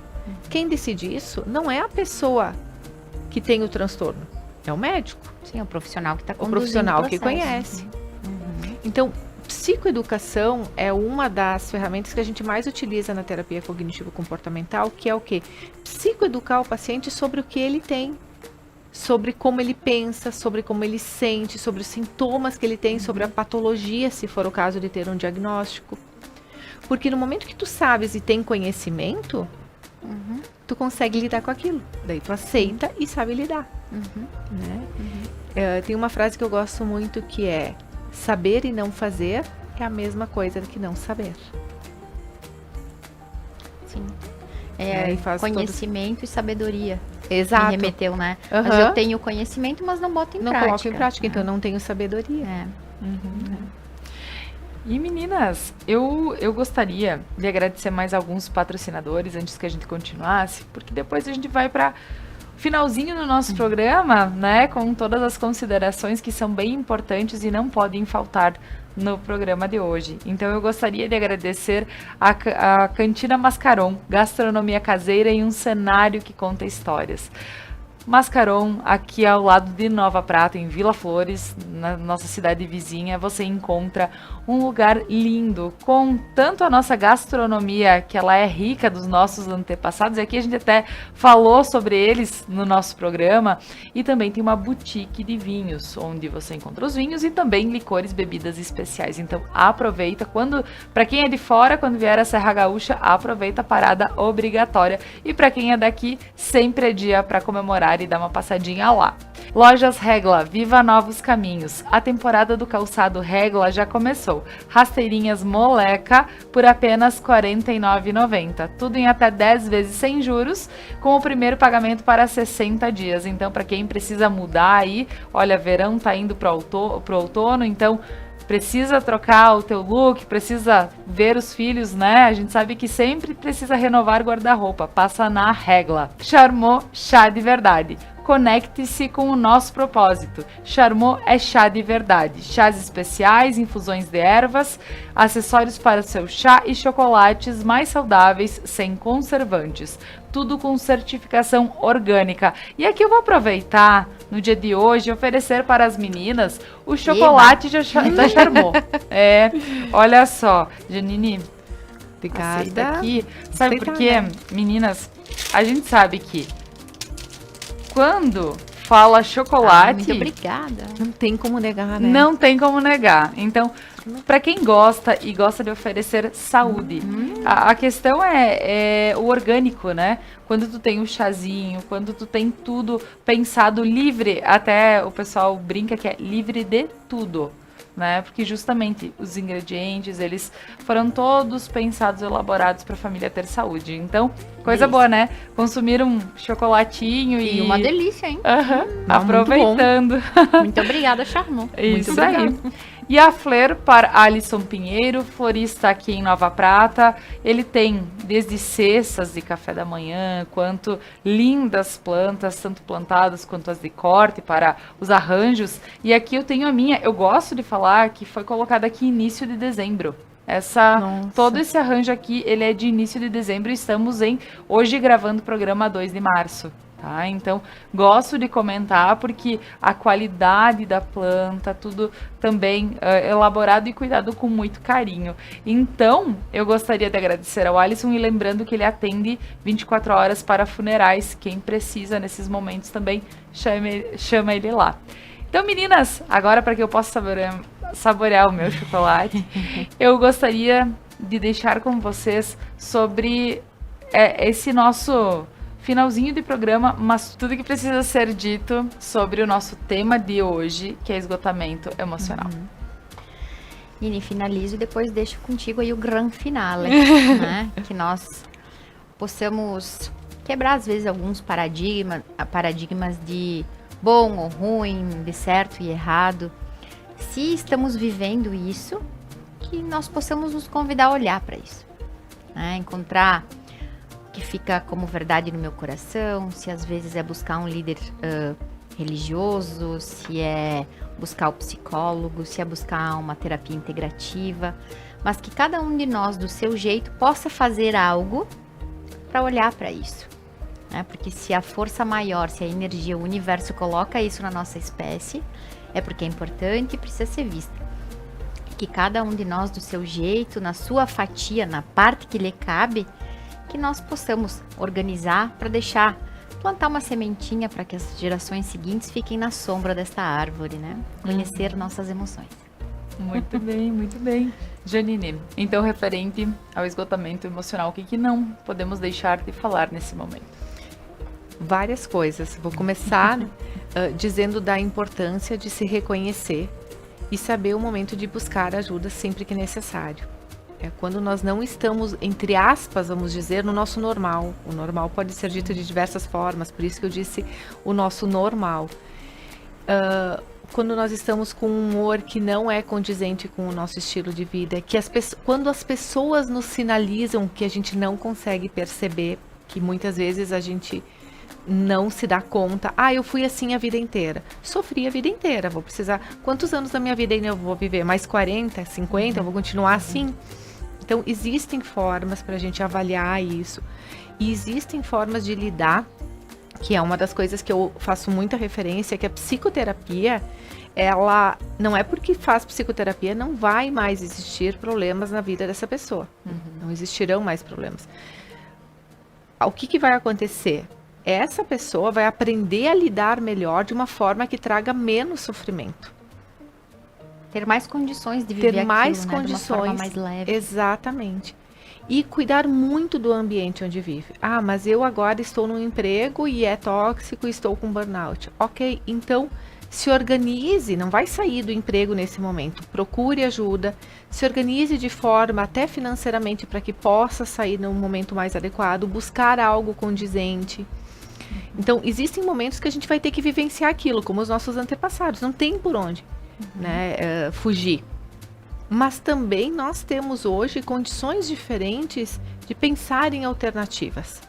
Quem decide isso não é a pessoa que tem o transtorno, é o médico. Sim, é o profissional que está O conduzindo profissional que processo. conhece. Então, psicoeducação é uma das ferramentas que a gente mais utiliza na terapia cognitivo-comportamental, que é o quê? Psicoeducar o paciente sobre o que ele tem, sobre como ele pensa, sobre como ele sente, sobre os sintomas que ele tem, sobre a patologia, se for o caso de ter um diagnóstico. Porque no momento que tu sabes e tem conhecimento, tu consegue lidar com aquilo. Daí tu aceita e sabe lidar. Né? Tem uma frase que eu gosto muito que é: saber e não fazer é a mesma coisa que não saber. Sim. E faz Conhecimento e sabedoria. Exato. Me remeteu, né? Mas eu tenho conhecimento, mas não boto em prática. Não coloco em prática, então não tenho sabedoria. E meninas, eu gostaria de agradecer mais alguns patrocinadores antes que a gente continuasse, porque depois a gente vai para finalzinho do nosso programa, né, com todas as considerações que são bem importantes e não podem faltar no programa de hoje. Então eu gostaria de agradecer a Cantina Mascaron, gastronomia caseira em um cenário que conta histórias. Mascaron, aqui ao lado de Nova Prata, em Vila Flores, na nossa cidade vizinha, você encontra um lugar lindo, com tanto a nossa gastronomia, que ela é rica dos nossos antepassados, e aqui a gente até falou sobre eles no nosso programa, e também tem uma boutique de vinhos, onde você encontra os vinhos e também licores, bebidas especiais. Então aproveita, para quem é de fora, quando vier a Serra Gaúcha, aproveita a parada obrigatória, e para quem é daqui, sempre é dia para comemorar e dar uma passadinha lá. Lojas Regla, viva novos caminhos. A temporada do calçado Regla já começou. Rasteirinhas Moleca por apenas R$ 49,90. Tudo em até 10 vezes sem juros, com o primeiro pagamento para 60 dias. Então, para quem precisa mudar aí, olha, verão tá indo pro outono, então precisa trocar o teu look, precisa ver os filhos, né? A gente sabe que sempre precisa renovar guarda-roupa. Passa na Regla. Charmot, chá de verdade. Conecte-se com o nosso propósito. Charmot é chá de verdade. Chás especiais, infusões de ervas, acessórios para o seu chá e chocolates mais saudáveis, sem conservantes. Tudo com certificação orgânica. E aqui eu vou aproveitar, no dia de hoje, e oferecer para as meninas o chocolate da Charmot. Olha só, Janine, aceita aqui. Sabe por quê, meninas? A gente sabe que quando fala chocolate... muito obrigada. Não tem como negar, né? Não tem como negar. Então, para quem gosta e gosta de oferecer saúde, a questão é o orgânico, né? Quando tu tem o chazinho, quando tu tem tudo pensado livre, até o pessoal brinca que é livre de tudo, né? Porque justamente os ingredientes, eles foram todos pensados, elaborados para a família ter saúde. Então, coisa boa, né? Consumir um chocolatinho e uma delícia, hein? Aproveitando. Muito obrigada, Charmot. Isso aí. E a Fleur para Alisson Pinheiro, florista aqui em Nova Prata. Ele tem desde cestas de café da manhã, quanto lindas plantas, tanto plantadas quanto as de corte para os arranjos. E aqui eu tenho a minha, eu gosto de falar que foi colocada aqui início de dezembro. Todo esse arranjo aqui, ele é de início de dezembro e estamos hoje gravando o programa 2 de março. Tá? Então, gosto de comentar porque a qualidade da planta, tudo também elaborado e cuidado com muito carinho. Então, eu gostaria de agradecer ao Alisson e lembrando que ele atende 24 horas para funerais. Quem precisa nesses momentos também, chama ele lá. Então, meninas, agora para que eu possa saborear o meu chocolate, eu gostaria de deixar com vocês sobre esse nosso finalzinho de programa, mas tudo que precisa ser dito sobre o nosso tema de hoje, que é esgotamento emocional. Nini, finalizo e depois deixo contigo aí o grande finale, né? Que nós possamos quebrar, às vezes, alguns paradigmas de bom ou ruim, de certo e errado. Se estamos vivendo isso, que nós possamos nos convidar a olhar para isso, né? Encontrar que fica como verdade no meu coração, se às vezes é buscar um líder religioso, se é buscar o psicólogo, se é buscar uma terapia integrativa, mas que cada um de nós, do seu jeito, possa fazer algo para olhar para isso. Né? Porque se a força maior, se a energia, o universo coloca isso na nossa espécie, é porque é importante e precisa ser vista. Que cada um de nós, do seu jeito, na sua fatia, na parte que lhe cabe, que nós possamos organizar para plantar uma sementinha para que as gerações seguintes fiquem na sombra desta árvore, né? Conhecer nossas emoções. Muito bem, muito bem. Janine, então referente ao esgotamento emocional, o que não podemos deixar de falar nesse momento? Várias coisas. Vou começar dizendo da importância de se reconhecer e saber o momento de buscar ajuda sempre que necessário. É quando nós não estamos, entre aspas, vamos dizer, no nosso normal. O normal pode ser dito de diversas formas, por isso que eu disse o nosso normal. Quando nós estamos com um humor que não é condizente com o nosso estilo de vida, quando as pessoas nos sinalizam que a gente não consegue perceber, que muitas vezes a gente não se dá conta, eu fui assim a vida inteira, sofri a vida inteira, vou precisar, quantos anos da minha vida ainda eu vou viver? Mais 40, 50, eu vou continuar assim? Então, existem formas para a gente avaliar isso. E existem formas de lidar, que é uma das coisas que eu faço muita referência, que a psicoterapia, ela não é porque faz psicoterapia, não vai mais existir problemas na vida dessa pessoa. Não existirão mais problemas. O que vai acontecer? Essa pessoa vai aprender a lidar melhor de uma forma que traga menos sofrimento. Ter mais condições de viver ter mais aquilo, condições, de uma forma mais leve. Exatamente. E cuidar muito do ambiente onde vive. Mas eu agora estou num emprego e é tóxico e estou com burnout. Ok, então se organize, não vai sair do emprego nesse momento. Procure ajuda, se organize de forma até financeiramente para que possa sair num momento mais adequado, buscar algo condizente. Então, existem momentos que a gente vai ter que vivenciar aquilo, como os nossos antepassados, não tem por onde. Fugir. Mas também nós temos hoje condições diferentes de pensar em alternativas.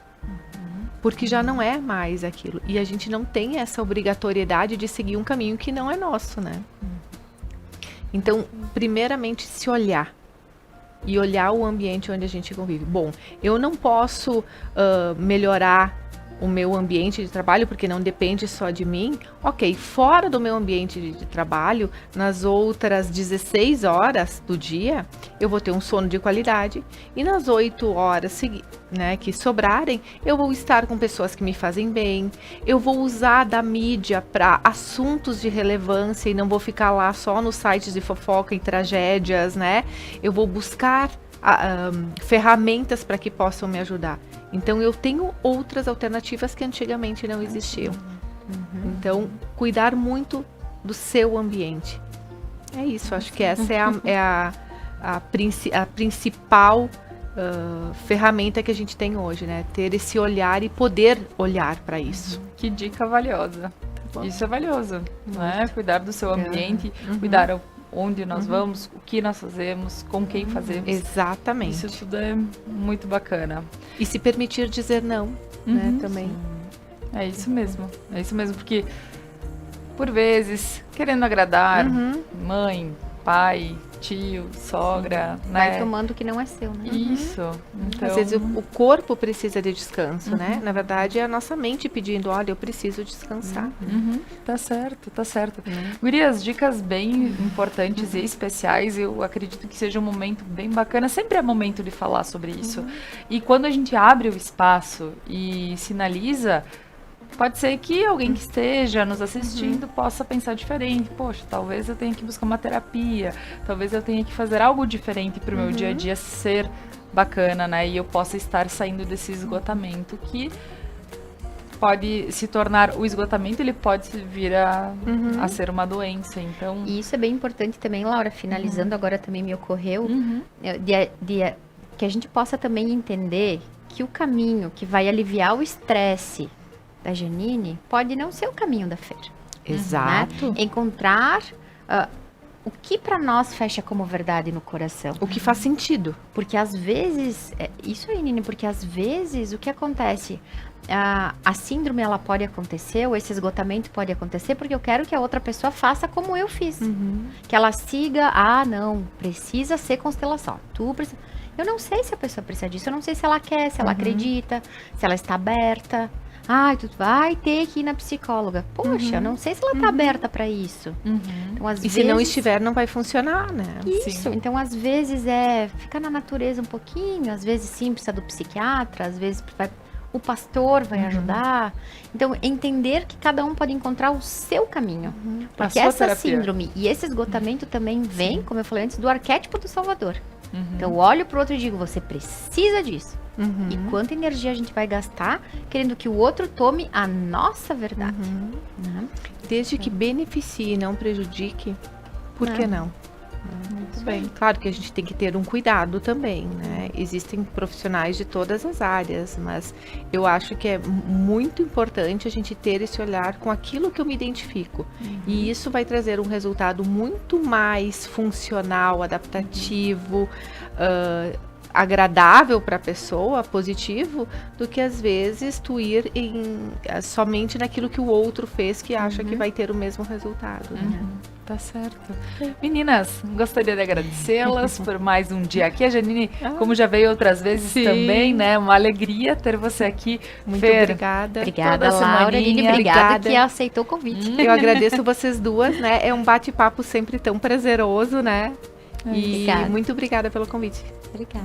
Porque já não é mais aquilo. E a gente não tem essa obrigatoriedade de seguir um caminho que não é nosso, né? Então, primeiramente, se olhar. E olhar o ambiente onde a gente convive. Bom, eu não posso melhorar o meu ambiente de trabalho, porque não depende só de mim. Ok, fora do meu ambiente de trabalho, nas outras 16 horas do dia, eu vou ter um sono de qualidade. E nas 8 horas que sobrarem, eu vou estar com pessoas que me fazem bem. Eu vou usar da mídia para assuntos de relevância e não vou ficar lá só nos sites de fofoca e tragédias, né? Eu vou buscar ferramentas para que possam me ajudar. Então, eu tenho outras alternativas que antigamente não existiam. Então, cuidar muito do seu ambiente. É isso, acho que essa é a principal ferramenta que a gente tem hoje, né? Ter esse olhar e poder olhar para isso. Que dica valiosa. Isso é valioso, né? Cuidar do seu ambiente, cuidar onde nós vamos, o que nós fazemos, com quem fazemos. Exatamente. Isso tudo é muito bacana. E se permitir dizer não, né, também. É isso mesmo, porque por vezes, querendo agradar mãe, pai, tio, sogra, né? Vai tomando o que não é seu, né? Isso. Então... Às vezes o corpo precisa de descanso, né? Na verdade, é a nossa mente pedindo, olha, eu preciso descansar. Tá certo. Gurias, dicas bem importantes e especiais. Eu acredito que seja um momento bem bacana. Sempre é momento de falar sobre isso. E quando a gente abre o espaço e sinaliza, pode ser que alguém que esteja nos assistindo possa pensar diferente. Poxa, talvez eu tenha que buscar uma terapia, talvez eu tenha que fazer algo diferente para o meu dia a dia ser bacana, né? E eu possa estar saindo desse esgotamento que pode se tornar, o esgotamento ele pode vir a ser uma doença, então... E isso é bem importante também, Laura, finalizando agora também me ocorreu, que a gente possa também entender que o caminho que vai aliviar o estresse da Janine pode não ser o caminho da Fer. Exato. Né? Encontrar o que para nós fecha como verdade no coração. O que faz sentido. Porque às vezes, isso aí, Nini, porque às vezes o que acontece? A síndrome, ela pode acontecer, ou esse esgotamento pode acontecer, porque eu quero que a outra pessoa faça como eu fiz. Que ela siga, não, precisa ser constelação. Eu não sei se a pessoa precisa disso, eu não sei se ela quer, se ela acredita, se ela está aberta. Tu vai ter que ir na psicóloga. Poxa, eu não sei se ela está aberta para isso. Então, às vezes, se não estiver, não vai funcionar, né? Isso, então às vezes ficar na natureza um pouquinho, às vezes sim, precisa do psiquiatra, às vezes o pastor vai ajudar. Então, entender que cada um pode encontrar o seu caminho. Porque essa terapia. síndrome e esse esgotamento também vem, como eu falei antes, do arquétipo do Salvador. Então, eu olho pro outro e digo, você precisa disso. E quanta energia a gente vai gastar querendo que o outro tome a nossa verdade. Né? Desde que beneficie e não prejudique, por que não? Muito Bem, claro que a gente tem que ter um cuidado também, né? Existem profissionais de todas as áreas, mas eu acho que é muito importante a gente ter esse olhar com aquilo que eu me identifico. E isso vai trazer um resultado muito mais funcional, adaptativo, agradável para a pessoa, positivo, do que às vezes tu ir somente naquilo que o outro fez, que acha que vai ter o mesmo resultado. Né? Tá certo. Meninas, gostaria de agradecê-las por mais um dia aqui. A Janine, como já veio outras vezes também, né? Uma alegria ter você aqui. Muito Fer, obrigada. Obrigada, Toda Laura. semaninha. Obrigada que aceitou o convite. Eu agradeço vocês duas, né? É um bate-papo sempre tão prazeroso, né? E Obrigada. muito obrigada pelo convite. Obrigada.